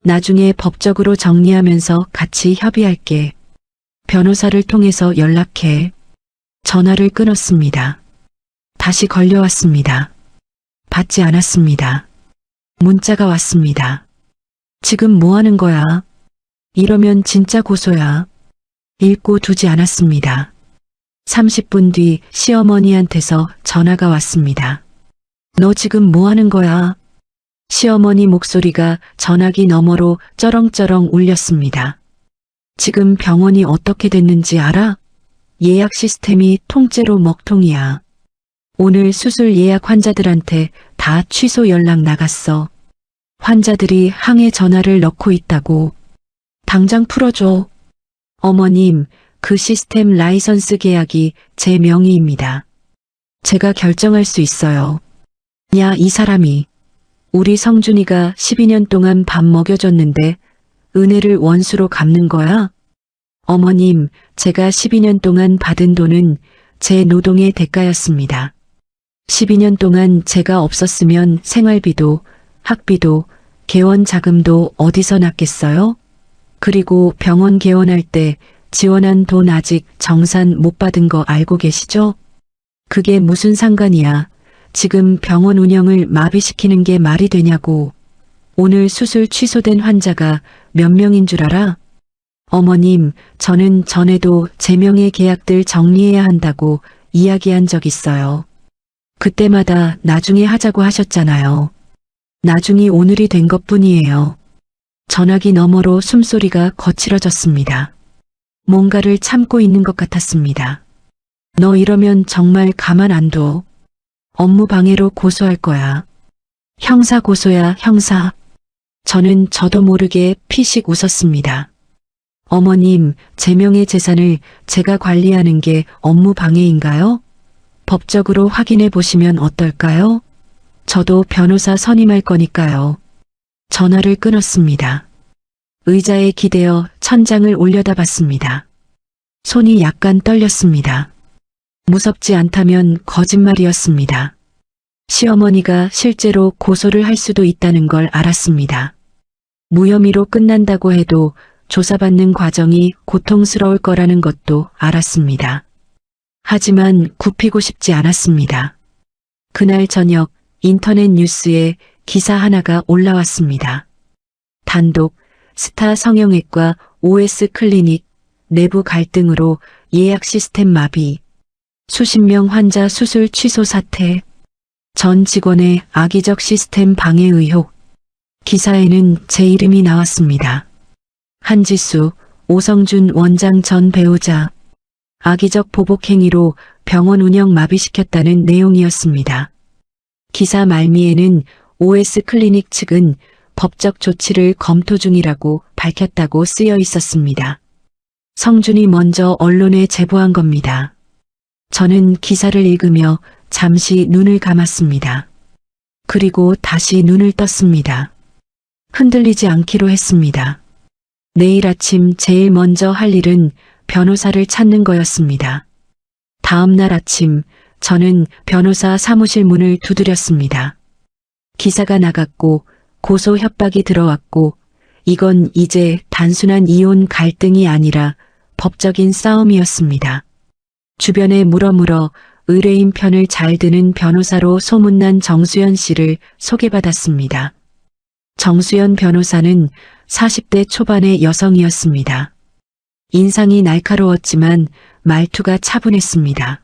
나중에 법적으로 정리하면서 같이 협의할게. 변호사를 통해서 연락해. 전화를 끊었습니다. 다시 걸려왔습니다. 받지 않았습니다. 문자가 왔습니다. 지금 뭐 하는 거야? 이러면 진짜 고소야. 읽고 두지 않았습니다. 30분 뒤 시어머니한테서 전화가 왔습니다. 너 지금 뭐 하는 거야? 시어머니 목소리가 전화기 너머로 쩌렁쩌렁 울렸습니다. 지금 병원이 어떻게 됐는지 알아? 예약 시스템이 통째로 먹통이야. 오늘 수술 예약 환자들한테 다 취소 연락 나갔어. 환자들이 항해 전화를 넣고 있다고. 당장 풀어줘. 어머님, 그 시스템 라이선스 계약이 제 명의입니다. 제가 결정할 수 있어요. 야, 이 사람이. 우리 성준이가 12년 동안 밥 먹여줬는데 은혜를 원수로 갚는 거야? 어머님, 제가 12년 동안 받은 돈은 제 노동의 대가였습니다. 12년 동안 제가 없었으면 생활비도, 학비도, 개원 자금도 어디서 났겠어요? 그리고 병원 개원할 때 지원한 돈 아직 정산 못 받은 거 알고 계시죠? 그게 무슨 상관이야. 지금 병원 운영을 마비시키는 게 말이 되냐고. 오늘 수술 취소된 환자가 몇 명인 줄 알아? 어머님, 저는 전에도 제 명의 계약들 정리해야 한다고 이야기한 적 있어요. 그때마다 나중에 하자고 하셨잖아요. 나중이 오늘이 된 것뿐이에요. 전화기 너머로 숨소리가 거칠어졌습니다. 뭔가를 참고 있는 것 같았습니다. 너 이러면 정말 가만 안 둬. 업무 방해로 고소할 거야. 형사 고소야, 형사. 저는 저도 모르게 피식 웃었습니다. 어머님, 제 명의 재산을 제가 관리하는 게 업무 방해인가요? 법적으로 확인해 보시면 어떨까요? 저도 변호사 선임할 거니까요. 전화를 끊었습니다. 의자에 기대어 천장을 올려다봤습니다. 손이 약간 떨렸습니다. 무섭지 않다면 거짓말이었습니다. 시어머니가 실제로 고소를 할 수도 있다는 걸 알았습니다. 무혐의로 끝난다고 해도 조사받는 과정이 고통스러울 거라는 것도 알았습니다. 하지만 굽히고 싶지 않았습니다. 그날 저녁 인터넷 뉴스에 기사 하나가 올라왔습니다. 단독 스타 성형외과 OS 클리닉 내부 갈등으로 예약 시스템 마비, 수십 명 환자 수술 취소 사태, 전 직원의 악의적 시스템 방해 의혹. 기사에는 제 이름이 나왔습니다. 한지수, 오성준 원장 전 배우자. 악의적 보복 행위로 병원 운영 마비시켰다는 내용이었습니다. 기사 말미에는 OS 클리닉 측은 법적 조치를 검토 중이라고 밝혔다고 쓰여 있었습니다. 성준이 먼저 언론에 제보한 겁니다. 저는 기사를 읽으며 잠시 눈을 감았습니다. 그리고 다시 눈을 떴습니다. 흔들리지 않기로 했습니다. 내일 아침 제일 먼저 할 일은 변호사를 찾는 거였습니다. 다음 날 아침 저는 변호사 사무실 문을 두드렸습니다. 기사가 나갔고 고소 협박이 들어왔고 이건 이제 단순한 이혼 갈등이 아니라 법적인 싸움이었습니다. 주변에 물어물어 의뢰인 편을 잘 드는 변호사로 소문난 정수연 씨를 소개받았습니다. 정수연 변호사는 40대 초반의 여성이었습니다. 인상이 날카로웠지만 말투가 차분했습니다.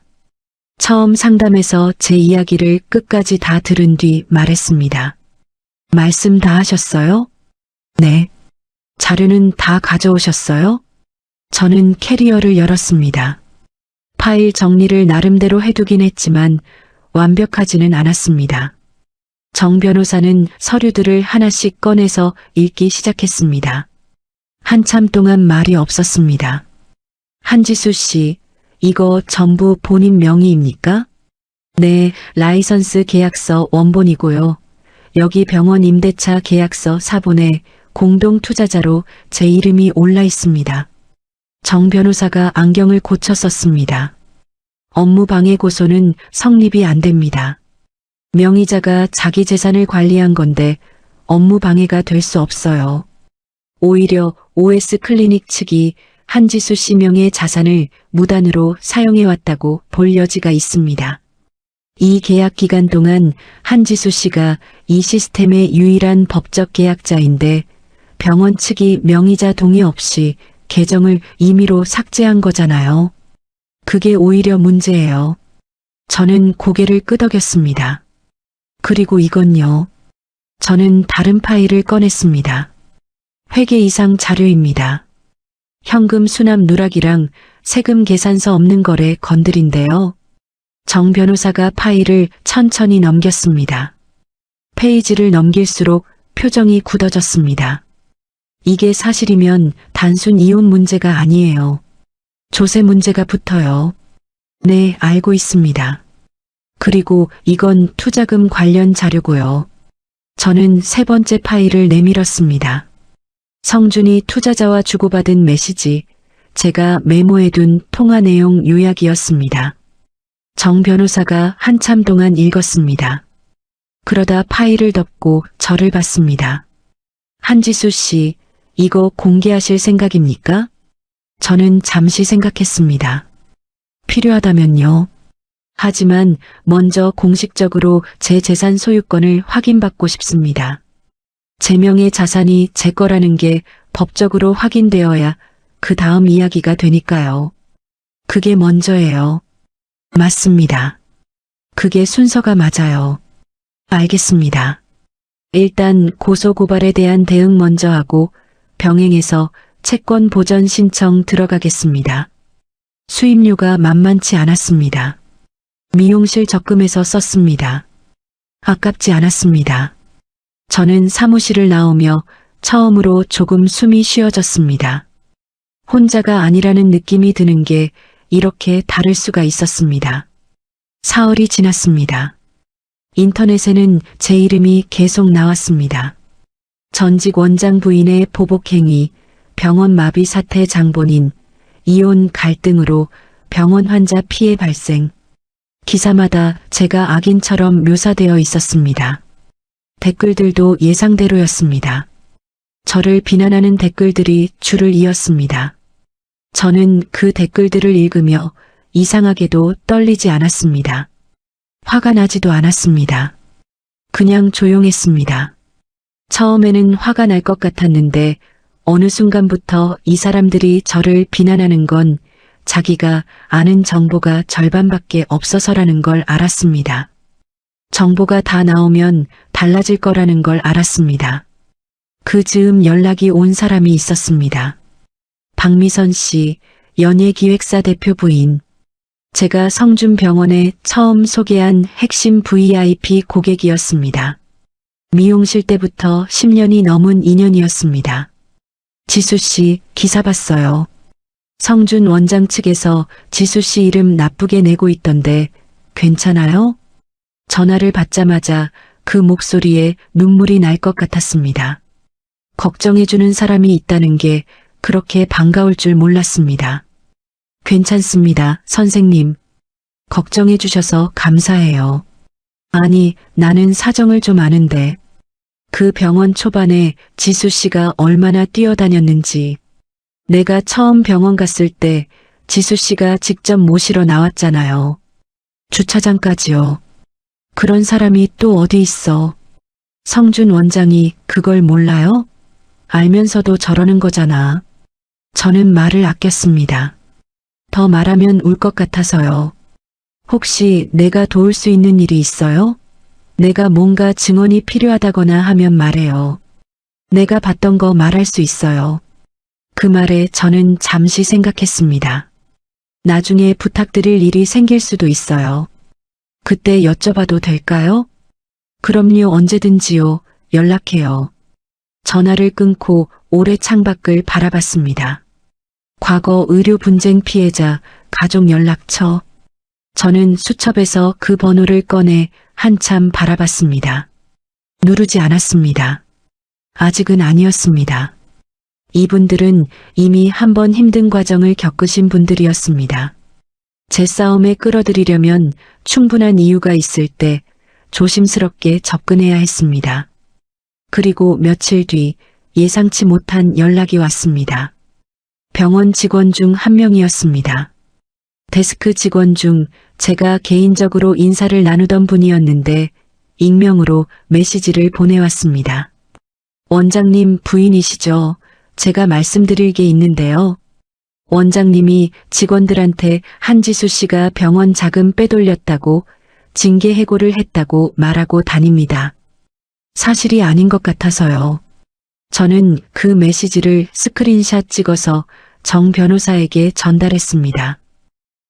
처음 상담에서 제 이야기를 끝까지 다 들은 뒤 말했습니다. 말씀 다 하셨어요? 네. 자료는 다 가져오셨어요? 저는 캐리어를 열었습니다. 파일 정리를 나름대로 해두긴 했지만 완벽하지는 않았습니다. 정 변호사는 서류들을 하나씩 꺼내서 읽기 시작했습니다. 한참 동안 말이 없었습니다. 한지수 씨, 이거 전부 본인 명의입니까? 네, 라이선스 계약서 원본이고요. 여기 병원 임대차 계약서 사본에 공동 투자자로 제 이름이 올라 있습니다. 정 변호사가 안경을 고쳐 썼습니다. 업무방해 고소는 성립이 안 됩니다. 명의자가 자기 재산을 관리한 건데 업무방해가 될 수 없어요. 오히려 OS 클리닉 측이 한지수 씨 명의 자산을 무단으로 사용해왔다고 볼 여지가 있습니다. 이 계약 기간 동안 한지수 씨가 이 시스템의 유일한 법적 계약자인데 병원 측이 명의자 동의 없이 계정을 임의로 삭제한 거잖아요. 그게 오히려 문제예요. 저는 고개를 끄덕였습니다. 그리고 이건요. 저는 다른 파일을 꺼냈습니다. 회계 이상 자료입니다. 현금 수납 누락이랑 세금 계산서 없는 거래 건드린데요. 정 변호사가 파일을 천천히 넘겼습니다. 페이지를 넘길수록 표정이 굳어졌습니다. 이게 사실이면 단순 이혼 문제가 아니에요. 조세 문제가 붙어요. 네, 알고 있습니다. 그리고 이건 투자금 관련 자료고요. 저는 세 번째 파일을 내밀었습니다. 성준이 투자자와 주고받은 메시지, 제가 메모해둔 통화 내용 요약이었습니다. 정 변호사가 한참 동안 읽었습니다. 그러다 파일을 덮고 저를 봤습니다. 한지수 씨, 이거 공개하실 생각입니까? 저는 잠시 생각했습니다. 필요하다면요. 하지만 먼저 공식적으로 제 재산 소유권을 확인받고 싶습니다. 제 명의 자산이 제 거라는 게 법적으로 확인되어야 그 다음 이야기가 되니까요. 그게 먼저예요. 맞습니다. 그게 순서가 맞아요. 알겠습니다. 일단 고소고발에 대한 대응 먼저 하고 병행해서 채권 보전 신청 들어가겠습니다. 수임료가 만만치 않았습니다. 미용실 적금에서 썼습니다. 아깝지 않았습니다. 저는 사무실을 나오며 처음으로 조금 숨이 쉬어졌습니다. 혼자가 아니라는 느낌이 드는 게 이렇게 다를 수가 있었습니다. 사흘이 지났습니다. 인터넷에는 제 이름이 계속 나왔습니다. 전직 원장 부인의 보복행위, 병원 마비 사태 장본인, 이혼 갈등으로 병원 환자 피해 발생. 기사마다 제가 악인처럼 묘사되어 있었습니다. 댓글들도 예상대로였습니다. 저를 비난하는 댓글들이 줄을 이었습니다. 저는 그 댓글들을 읽으며 이상하게도 떨리지 않았습니다. 화가 나지도 않았습니다. 그냥 조용했습니다. 처음에는 화가 날 것 같았는데 어느 순간부터 이 사람들이 저를 비난하는 건 자기가 아는 정보가 절반밖에 없어서라는 걸 알았습니다. 정보가 다 나오면 달라질 거라는 걸 알았습니다. 그 즈음 연락이 온 사람이 있었습니다. 박미선 씨, 연예기획사 대표 부인. 제가 성준병원에 처음 소개한 핵심 VIP 고객이었습니다. 미용실 때부터 10년이 넘은 인연이었습니다. 지수 씨, 기사 봤어요. 성준 원장 측에서 지수 씨 이름 나쁘게 내고 있던데 괜찮아요? 전화를 받자마자 그 목소리에 눈물이 날 것 같았습니다. 걱정해주는 사람이 있다는 게 그렇게 반가울 줄 몰랐습니다. 괜찮습니다, 선생님. 걱정해 주셔서 감사해요. 아니, 나는 사정을 좀 아는데. 그 병원 초반에 지수 씨가 얼마나 뛰어다녔는지. 내가 처음 병원 갔을 때 지수 씨가 직접 모시러 나왔잖아요. 주차장까지요. 그런 사람이 또 어디 있어. 성준 원장이 그걸 몰라요? 알면서도 저러는 거잖아. 저는 말을 아꼈습니다. 더 말하면 울 것 같아서요. 혹시 내가 도울 수 있는 일이 있어요? 내가 뭔가 증언이 필요하다거나 하면 말해요. 내가 봤던 거 말할 수 있어요. 그 말에 저는 잠시 생각했습니다. 나중에 부탁드릴 일이 생길 수도 있어요. 그때 여쭤봐도 될까요? 그럼요, 언제든지요. 연락해요. 전화를 끊고 오래 창밖을 바라봤습니다. 과거 의료 분쟁 피해자 가족 연락처. 저는 수첩에서 그 번호를 꺼내 한참 바라봤습니다. 누르지 않았습니다. 아직은 아니었습니다. 이분들은 이미 한 번 힘든 과정을 겪으신 분들이었습니다. 제 싸움에 끌어들이려면 충분한 이유가 있을 때 조심스럽게 접근해야 했습니다. 그리고 며칠 뒤 예상치 못한 연락이 왔습니다. 병원 직원 중 한 명이었습니다. 데스크 직원 중 제가 개인적으로 인사를 나누던 분이었는데 익명으로 메시지를 보내왔습니다. 원장님 부인이시죠? 제가 말씀드릴 게 있는데요. 원장님이 직원들한테 한지수 씨가 병원 자금 빼돌렸다고 징계 해고를 했다고 말하고 다닙니다. 사실이 아닌 것 같아서요. 저는 그 메시지를 스크린샷 찍어서 정 변호사에게 전달했습니다.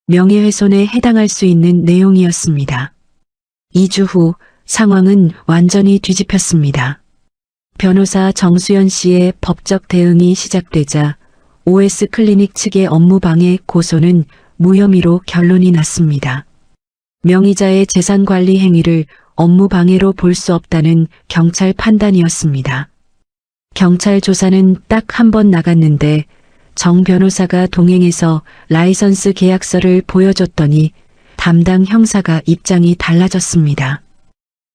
명예훼손에 해당할 수 있는 내용이었습니다. 2주 후 상황은 완전히 뒤집혔습니다. 변호사 정수연 씨의 법적 대응이 시작되자 OS 클리닉 측의 업무방해 고소는 무혐의로 결론이 났습니다. 명의자의 재산관리 행위를 업무방해로 볼 수 없다는 경찰 판단이었습니다. 경찰 조사는 딱 한 번 나갔는데 정 변호사가 동행해서 라이선스 계약서를 보여줬더니 담당 형사가 입장이 달라졌습니다.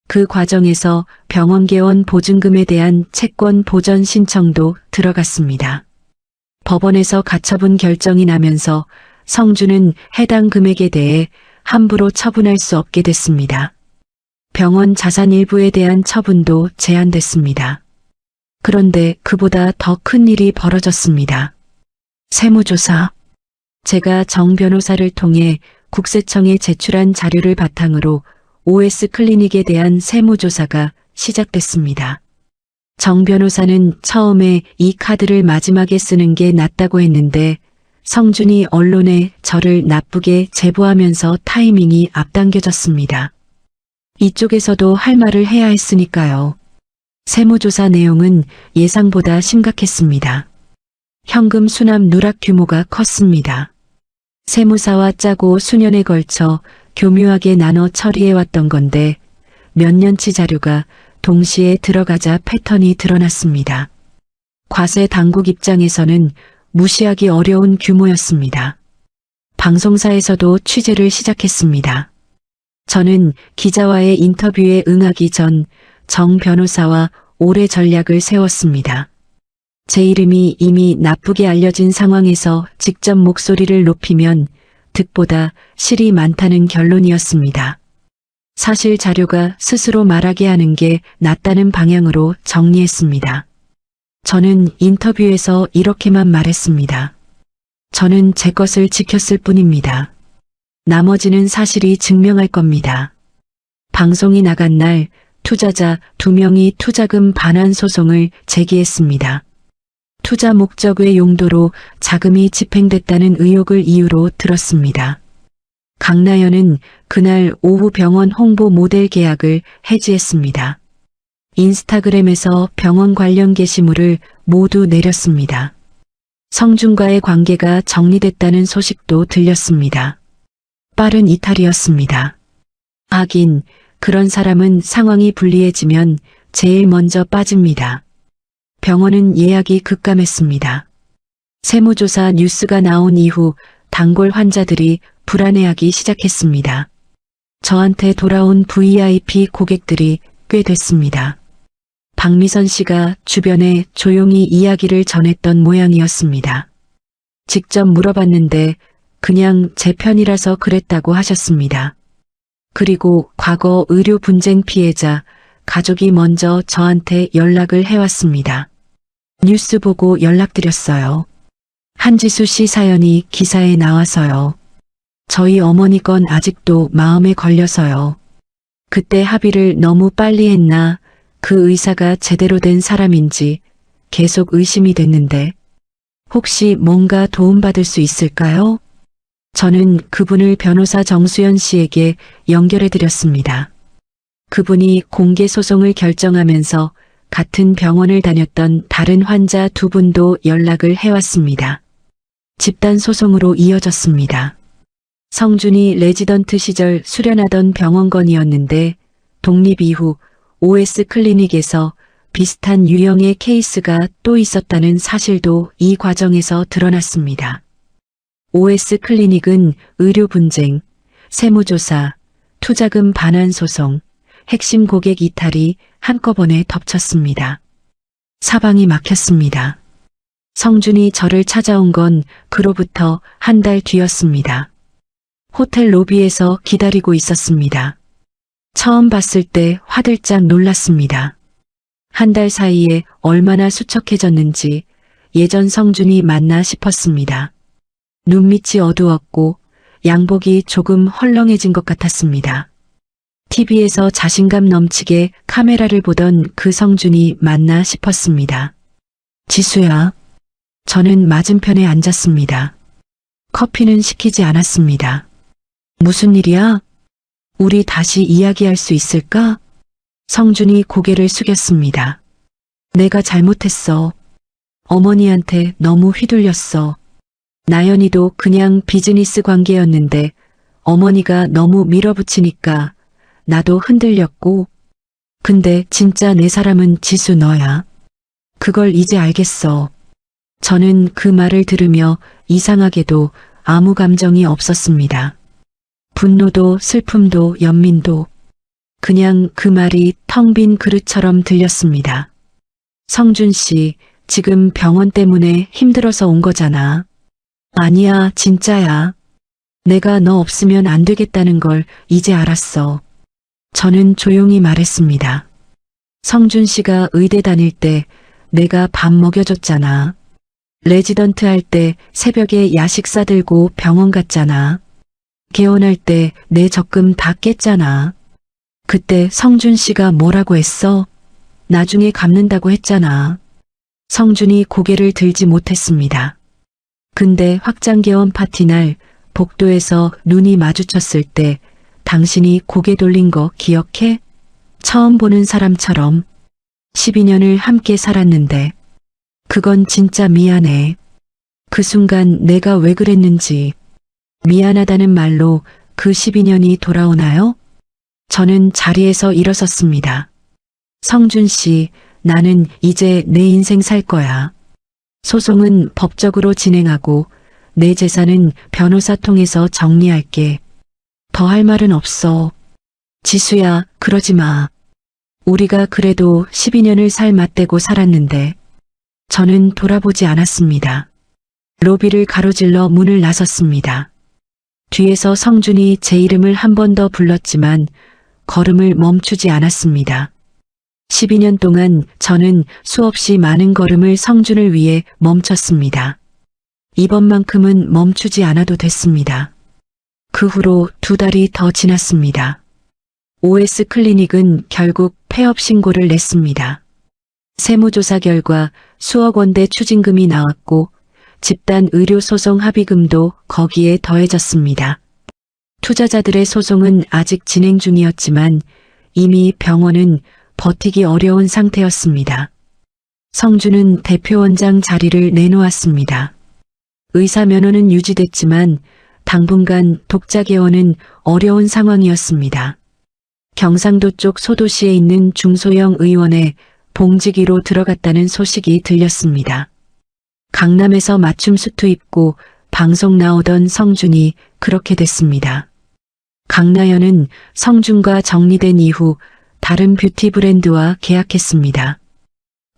그 과정에서 병원개원 보증금에 대한 채권 보전 신청도 들어갔습니다. 법원에서 가처분 결정이 나면서 성주는 해당 금액에 대해 함부로 처분할 수 없게 됐습니다. 병원 자산 일부에 대한 처분도 제한됐습니다. 그런데 그보다 더 큰 일이 벌어졌습니다. 세무조사. 제가 정 변호사를 통해 국세청에 제출한 자료를 바탕으로 OS 클리닉에 대한 세무조사가 시작됐습니다. 정 변호사는 처음에 이 카드를 마지막에 쓰는 게 낫다고 했는데 성준이 언론에 저를 나쁘게 제보하면서 타이밍이 앞당겨졌습니다. 이쪽에서도 할 말을 해야 했으니까요. 세무조사 내용은 예상보다 심각했습니다. 현금 수납 누락 규모가 컸습니다. 세무사와 짜고 수년에 걸쳐 교묘하게 나눠 처리해왔던 건데 몇 년치 자료가 동시에 들어가자 패턴이 드러났습니다. 과세 당국 입장에서는 무시하기 어려운 규모였습니다. 방송사에서도 취재를 시작했습니다. 저는 기자와의 인터뷰에 응하기 전 정 변호사와 오래 전략을 세웠습니다. 제 이름이 이미 나쁘게 알려진 상황에서 직접 목소리를 높이면 득보다 실이 많다는 결론이었습니다. 사실 자료가 스스로 말하게 하는 게 낫다는 방향으로 정리했습니다. 저는 인터뷰에서 이렇게만 말했습니다. 저는 제 것을 지켰을 뿐입니다. 나머지는 사실이 증명할 겁니다. 방송이 나간 날 투자자 2명이 투자금 반환 소송을 제기했습니다. 투자 목적 외 용도로 자금이 집행됐다는 의혹을 이유로 들었습니다. 강나연은 그날 오후 병원 홍보 모델 계약을 해지했습니다. 인스타그램에서 병원 관련 게시물을 모두 내렸습니다. 성준과의 관계가 정리됐다는 소식도 들렸습니다. 빠른 이탈이었습니다. 하긴 그런 사람은 상황이 불리해지면 제일 먼저 빠집니다. 병원은 예약이 급감했습니다. 세무조사 뉴스가 나온 이후 단골 환자들이 불안해하기 시작했습니다. 저한테 돌아온 VIP 고객들이 꽤 됐습니다. 박미선 씨가 주변에 조용히 이야기를 전했던 모양이었습니다. 직접 물어봤는데 그냥 제 편이라서 그랬다고 하셨습니다. 그리고 과거 의료 분쟁 피해자 가족이 먼저 저한테 연락을 해왔습니다. 뉴스 보고 연락드렸어요. 한지수 씨 사연이 기사에 나와서요. 저희 어머니 건 아직도 마음에 걸려서요. 그때 합의를 너무 빨리 했나, 그 의사가 제대로 된 사람인지 계속 의심이 됐는데 혹시 뭔가 도움받을 수 있을까요? 저는 그분을 변호사 정수연 씨에게 연결해 드렸습니다. 그분이 공개 소송을 결정하면서 같은 병원을 다녔던 다른 환자 두 분도 연락을 해왔습니다. 집단 소송으로 이어졌습니다. 성준이 레지던트 시절 수련하던 병원건이었는데 독립 이후 OS 클리닉에서 비슷한 유형의 케이스가 또 있었다는 사실도 이 과정에서 드러났습니다. OS 클리닉은 의료 분쟁, 세무조사, 투자금 반환 소송, 핵심 고객 이탈이 한꺼번에 덮쳤습니다. 사방이 막혔습니다. 성준이 저를 찾아온 건 그로부터 한 달 뒤였습니다. 호텔 로비에서 기다리고 있었습니다. 처음 봤을 때 화들짝 놀랐습니다. 한 달 사이에 얼마나 수척해졌는지 예전 성준이 맞나 싶었습니다. 눈밑이 어두웠고 양복이 조금 헐렁해진 것 같았습니다. TV에서 자신감 넘치게 카메라를 보던 그 성준이 맞나 싶었습니다. 지수야. 저는 맞은편에 앉았습니다. 커피는 시키지 않았습니다. 무슨 일이야? 우리 다시 이야기할 수 있을까? 성준이 고개를 숙였습니다. 내가 잘못했어. 어머니한테 너무 휘둘렸어. 나연이도 그냥 비즈니스 관계였는데 어머니가 너무 밀어붙이니까 나도 흔들렸고. 근데 진짜 내 사람은 지수 너야. 그걸 이제 알겠어. 저는 그 말을 들으며 이상하게도 아무 감정이 없었습니다. 분노도 슬픔도 연민도 그냥 그 말이 텅 빈 그릇처럼 들렸습니다. 성준 씨, 지금 병원 때문에 힘들어서 온 거잖아. 아니야, 진짜야. 내가 너 없으면 안 되겠다는 걸 이제 알았어. 저는 조용히 말했습니다. 성준 씨가 의대 다닐 때 내가 밥 먹여줬잖아. 레지던트 할 때 새벽에 야식 싸들고 병원 갔잖아. 개원할 때 내 적금 다 깼잖아. 그때 성준 씨가 뭐라고 했어? 나중에 갚는다고 했잖아. 성준이 고개를 들지 못했습니다. 근데 확장개원 파티 날 복도에서 눈이 마주쳤을 때 당신이 고개 돌린 거 기억해? 처음 보는 사람처럼 12년을 함께 살았는데 그건 진짜 미안해. 그 순간 내가 왜 그랬는지 미안하다는 말로 그 12년이 돌아오나요? 저는 자리에서 일어섰습니다. 성준 씨, 나는 이제 내 인생 살 거야. 소송은 법적으로 진행하고 내 재산은 변호사 통해서 정리할게. 더 할 말은 없어. 지수야, 그러지 마. 우리가 그래도 12년을 살 맞대고 살았는데. 저는 돌아보지 않았습니다. 로비를 가로질러 문을 나섰습니다. 뒤에서 성준이 제 이름을 한 번 더 불렀지만 걸음을 멈추지 않았습니다. 12년 동안 저는 수없이 많은 걸음을 성준을 위해 멈췄습니다. 이번만큼은 멈추지 않아도 됐습니다. 그 후로 2달이 더 지났습니다. OS 클리닉은 결국 폐업 신고를 냈습니다. 세무조사 결과 수억 원대 추징금이 나왔고 집단 의료소송 합의금도 거기에 더해졌습니다. 투자자들의 소송은 아직 진행 중이었지만 이미 병원은 버티기 어려운 상태였습니다. 성준은 대표원장 자리를 내놓았습니다. 의사 면허는 유지됐지만 당분간 독자 개원은 어려운 상황이었습니다. 경상도 쪽 소도시에 있는 중소형 의원에 봉지기로 들어갔다는 소식이 들렸습니다. 강남에서 맞춤 수트 입고 방송 나오던 성준이 그렇게 됐습니다. 강나연은 성준과 정리된 이후 다른 뷰티 브랜드와 계약했습니다.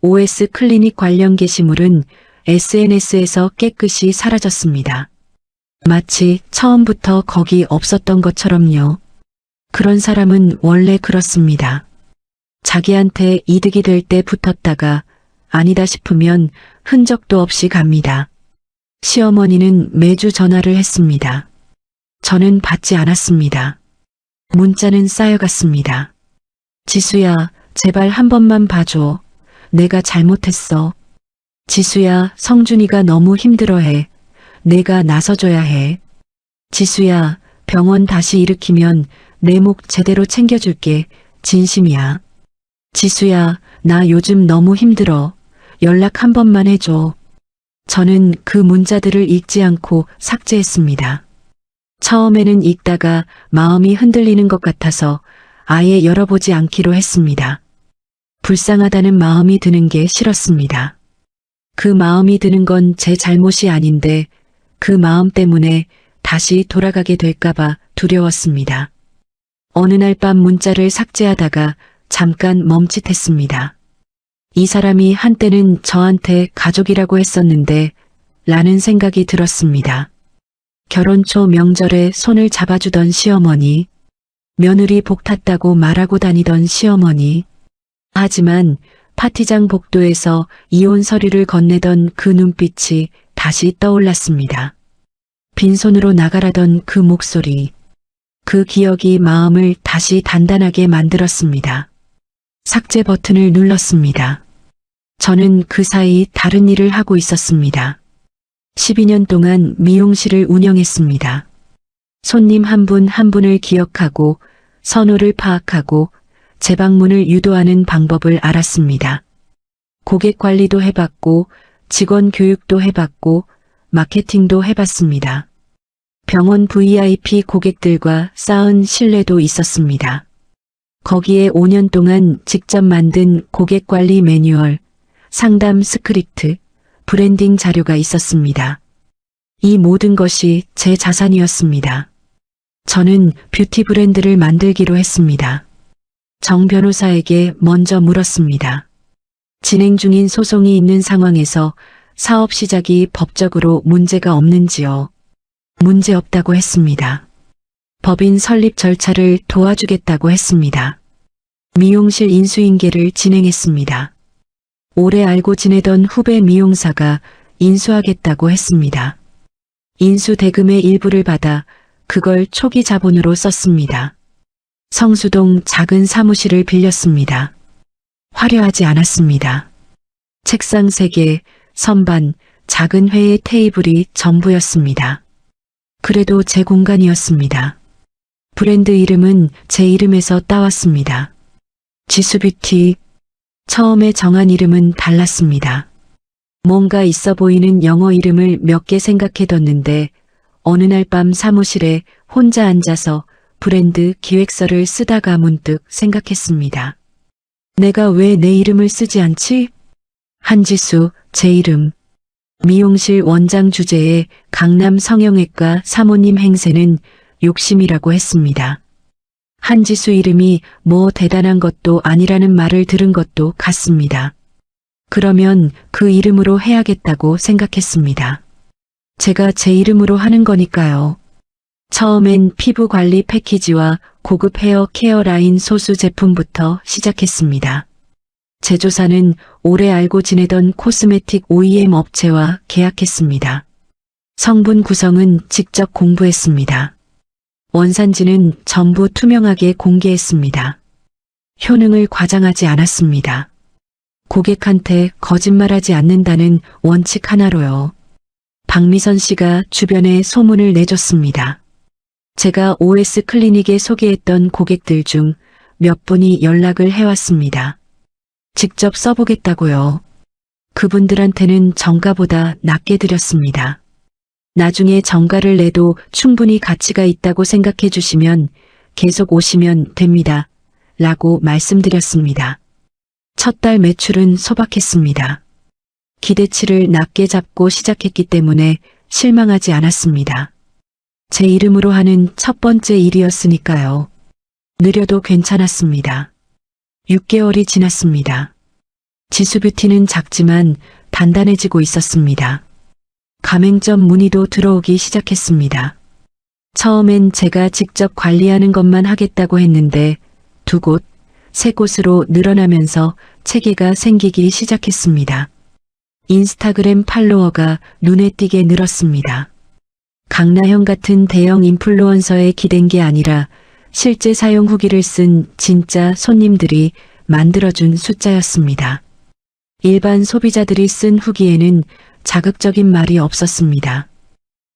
OS 클리닉 관련 게시물은 SNS에서 깨끗이 사라졌습니다. 마치 처음부터 거기 없었던 것처럼요. 그런 사람은 원래 그렇습니다. 자기한테 이득이 될 때 붙었다가 아니다 싶으면 흔적도 없이 갑니다. 시어머니는 매주 전화를 했습니다. 저는 받지 않았습니다. 문자는 쌓여갔습니다. 지수야, 제발 한 번만 봐줘. 내가 잘못했어. 지수야, 성준이가 너무 힘들어해. 내가 나서줘야 해. 지수야, 병원 다시 일으키면 내 목 제대로 챙겨줄게. 진심이야. 지수야, 나 요즘 너무 힘들어. 연락 한 번만 해줘. 저는 그 문자들을 읽지 않고 삭제했습니다. 처음에는 읽다가 마음이 흔들리는 것 같아서 아예 열어보지 않기로 했습니다. 불쌍하다는 마음이 드는 게 싫었습니다. 그 마음이 드는 건 제 잘못이 아닌데 그 마음 때문에 다시 돌아가게 될까봐 두려웠습니다. 어느 날 밤 문자를 삭제하다가 잠깐 멈칫했습니다. 이 사람이 한때는 저한테 가족이라고 했었는데 라는 생각이 들었습니다. 결혼 초 명절에 손을 잡아주던 시어머니, 며느리 복 탔다고 말하고 다니던 시어머니, 하지만 파티장 복도에서 이혼 서류를 건네던 그 눈빛이 다시 떠올랐습니다. 빈손으로 나가라던 그 목소리, 그 기억이 마음을 다시 단단하게 만들었습니다. 삭제 버튼을 눌렀습니다. 저는 그 사이 다른 일을 하고 있었습니다. 12년 동안 미용실을 운영했습니다. 손님 한 분 한 분을 기억하고 선호를 파악하고 재방문을 유도하는 방법을 알았습니다. 고객 관리도 해봤고 직원 교육도 해봤고 마케팅도 해봤습니다. 병원 VIP 고객들과 쌓은 신뢰도 있었습니다. 거기에 5년 동안 직접 만든 고객 관리 매뉴얼, 상담 스크립트, 브랜딩 자료가 있었습니다. 이 모든 것이 제 자산이었습니다. 저는 뷰티 브랜드를 만들기로 했습니다. 정 변호사에게 먼저 물었습니다. 진행 중인 소송이 있는 상황에서 사업 시작이 법적으로 문제가 없는지요? 문제 없다고 했습니다. 법인 설립 절차를 도와주겠다고 했습니다. 미용실 인수인계를 진행했습니다. 오래 알고 지내던 후배 미용사가 인수하겠다고 했습니다. 인수 대금의 일부를 받아 그걸 초기 자본으로 썼습니다. 성수동 작은 사무실을 빌렸습니다. 화려하지 않았습니다. 책상 3개, 선반, 작은 회의 테이블이 전부였습니다. 그래도 제 공간이었습니다. 브랜드 이름은 제 이름에서 따왔습니다. 지수뷰티. 처음에 정한 이름은 달랐습니다. 뭔가 있어 보이는 영어 이름을 몇 개 생각해뒀는데 어느 날 밤 사무실에 혼자 앉아서 브랜드 기획서를 쓰다가 문득 생각했습니다. 내가 왜 내 이름을 쓰지 않지? 한지수, 제 이름. 미용실 원장 주제에 강남 성형외과 사모님 행세는 욕심이라고 했습니다. 한지수 이름이 뭐 대단한 것도 아니라는 말을 들은 것도 같습니다. 그러면 그 이름으로 해야겠다고 생각했습니다. 제가 제 이름으로 하는 거니까요. 처음엔 피부 관리 패키지와 고급 헤어 케어 라인 소수 제품부터 시작했습니다. 제조사는 오래 알고 지내던 코스메틱 OEM 업체와 계약했습니다. 성분 구성은 직접 공부했습니다. 원산지는 전부 투명하게 공개했습니다. 효능을 과장하지 않았습니다. 고객한테 거짓말하지 않는다는 원칙 하나로요. 박미선 씨가 주변에 소문을 내줬습니다. 제가 OS 클리닉에 소개했던 고객들 중 몇 분이 연락을 해왔습니다. 직접 써보겠다고요. 그분들한테는 정가보다 낮게 드렸습니다. 나중에 정가를 내도 충분히 가치가 있다고 생각해 주시면 계속 오시면 됩니다. 라고 말씀드렸습니다. 첫 달 매출은 소박했습니다. 기대치를 낮게 잡고 시작했기 때문에 실망하지 않았습니다. 제 이름으로 하는 첫 번째 일이었으니까요. 느려도 괜찮았습니다. 6개월이 지났습니다. 지수뷰티는 작지만 단단해지고 있었습니다. 가맹점 문의도 들어오기 시작했습니다. 처음엔 제가 직접 관리하는 것만 하겠다고 했는데 2곳, 3곳으로 늘어나면서 체계가 생기기 시작했습니다. 인스타그램 팔로워가 눈에 띄게 늘었습니다. 강나형 같은 대형 인플루언서에 기댄 게 아니라 실제 사용 후기를 쓴 진짜 손님들이 만들어준 숫자였습니다. 일반 소비자들이 쓴 후기에는 자극적인 말이 없었습니다.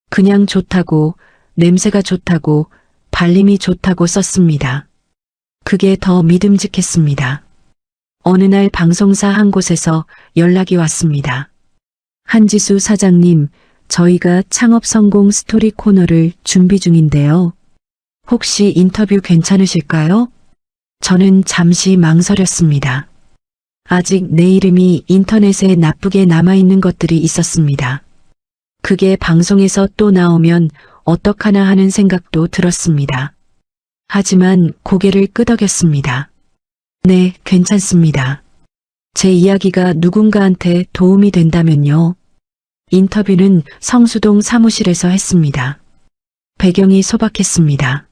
그냥 좋다고, 냄새가 좋다고, 발림이 좋다고 썼습니다. 그게 더 믿음직했습니다. 어느 날 방송사 한 곳에서 연락이 왔습니다. 한지수 사장님, 저희가 창업 성공 스토리 코너를 준비 중인데요. 혹시 인터뷰 괜찮으실까요? 저는 잠시 망설였습니다. 아직 내 이름이 인터넷에 나쁘게 남아있는 것들이 있었습니다. 그게 방송에서 또 나오면 어떡하나 하는 생각도 들었습니다. 하지만 고개를 끄덕였습니다. 네, 괜찮습니다. 제 이야기가 누군가한테 도움이 된다면요. 인터뷰는 성수동 사무실에서 했습니다. 배경이 소박했습니다.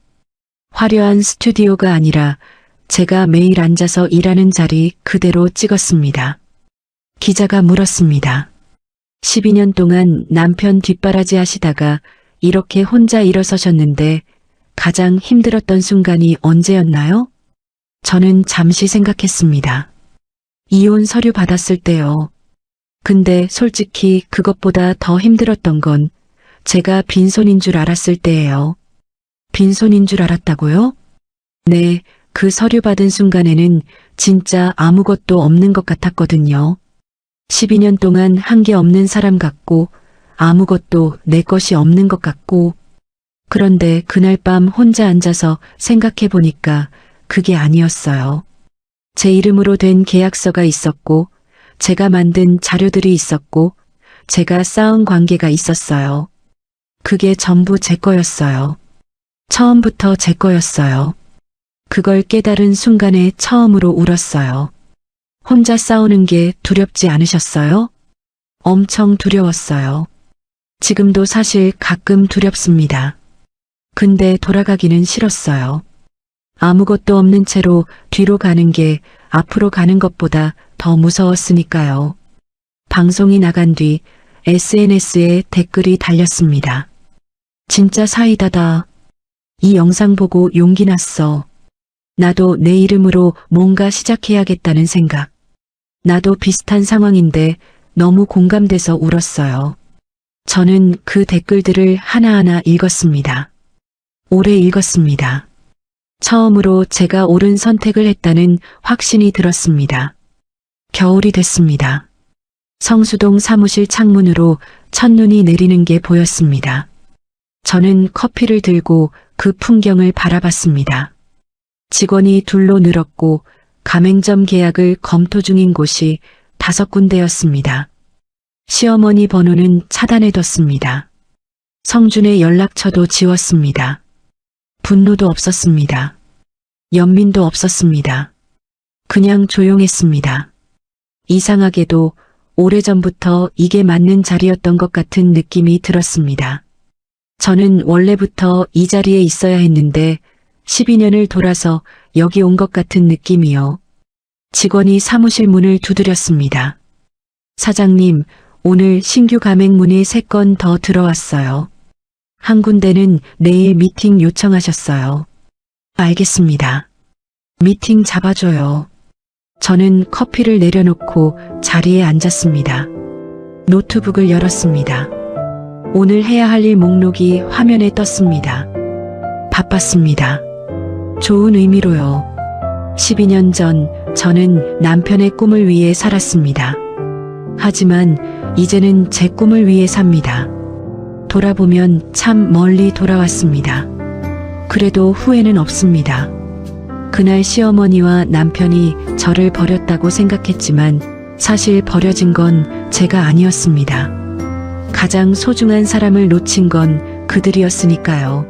화려한 스튜디오가 아니라 제가 매일 앉아서 일하는 자리 그대로 찍었습니다. 기자가 물었습니다. 12년 동안 남편 뒷바라지 하시다가 이렇게 혼자 일어서셨는데 가장 힘들었던 순간이 언제였나요? 저는 잠시 생각했습니다. 이혼 서류 받았을 때요. 근데 솔직히 그것보다 더 힘들었던 건 제가 빈손인 줄 알았을 때예요. 빈손인 줄 알았다고요? 네, 그 서류 받은 순간에는 진짜 아무것도 없는 것 같았거든요. 12년 동안 한 게 없는 사람 같고 아무것도 내 것이 없는 것 같고 그런데 그날 밤 혼자 앉아서 생각해 보니까 그게 아니었어요. 제 이름으로 된 계약서가 있었고 제가 만든 자료들이 있었고 제가 쌓은 관계가 있었어요. 그게 전부 제 거였어요. 처음부터 제 거였어요. 그걸 깨달은 순간에 처음으로 울었어요. 혼자 싸우는 게 두렵지 않으셨어요? 엄청 두려웠어요. 지금도 사실 가끔 두렵습니다. 근데 돌아가기는 싫었어요. 아무것도 없는 채로 뒤로 가는 게 앞으로 가는 것보다 더 무서웠으니까요. 방송이 나간 뒤 SNS에 댓글이 달렸습니다. 진짜 사이다다. 이 영상 보고 용기 났어. 나도 내 이름으로 뭔가 시작해야겠다는 생각. 나도 비슷한 상황인데 너무 공감돼서 울었어요. 저는 그 댓글들을 하나하나 읽었습니다. 오래 읽었습니다. 처음으로 제가 옳은 선택을 했다는 확신이 들었습니다. 겨울이 됐습니다. 성수동 사무실 창문으로 첫눈이 내리는 게 보였습니다. 저는 커피를 들고 그 풍경을 바라봤습니다. 직원이 둘로 늘었고 가맹점 계약을 검토 중인 곳이 5군데였습니다. 시어머니 번호는 차단해뒀습니다. 성준의 연락처도 지웠습니다. 분노도 없었습니다. 연민도 없었습니다. 그냥 조용했습니다. 이상하게도 오래전부터 이게 맞는 자리였던 것 같은 느낌이 들었습니다. 저는 원래부터 이 자리에 있어야 했는데 12년을 돌아서 여기 온 것 같은 느낌이요. 직원이 사무실 문을 두드렸습니다. 사장님, 오늘 신규 가맹문의 3건 더 들어왔어요. 한 군데는 내일 미팅 요청하셨어요. 알겠습니다. 미팅 잡아줘요. 저는 커피를 내려놓고 자리에 앉았습니다. 노트북을 열었습니다. 오늘 해야 할 일 목록이 화면에 떴습니다. 바빴습니다. 좋은 의미로요. 12년 전 저는 남편의 꿈을 위해 살았습니다. 하지만 이제는 제 꿈을 위해 삽니다. 돌아보면 참 멀리 돌아왔습니다. 그래도 후회는 없습니다. 그날 시어머니와 남편이 저를 버렸다고 생각했지만 사실 버려진 건 제가 아니었습니다. 가장 소중한 사람을 놓친 건 그들이었으니까요.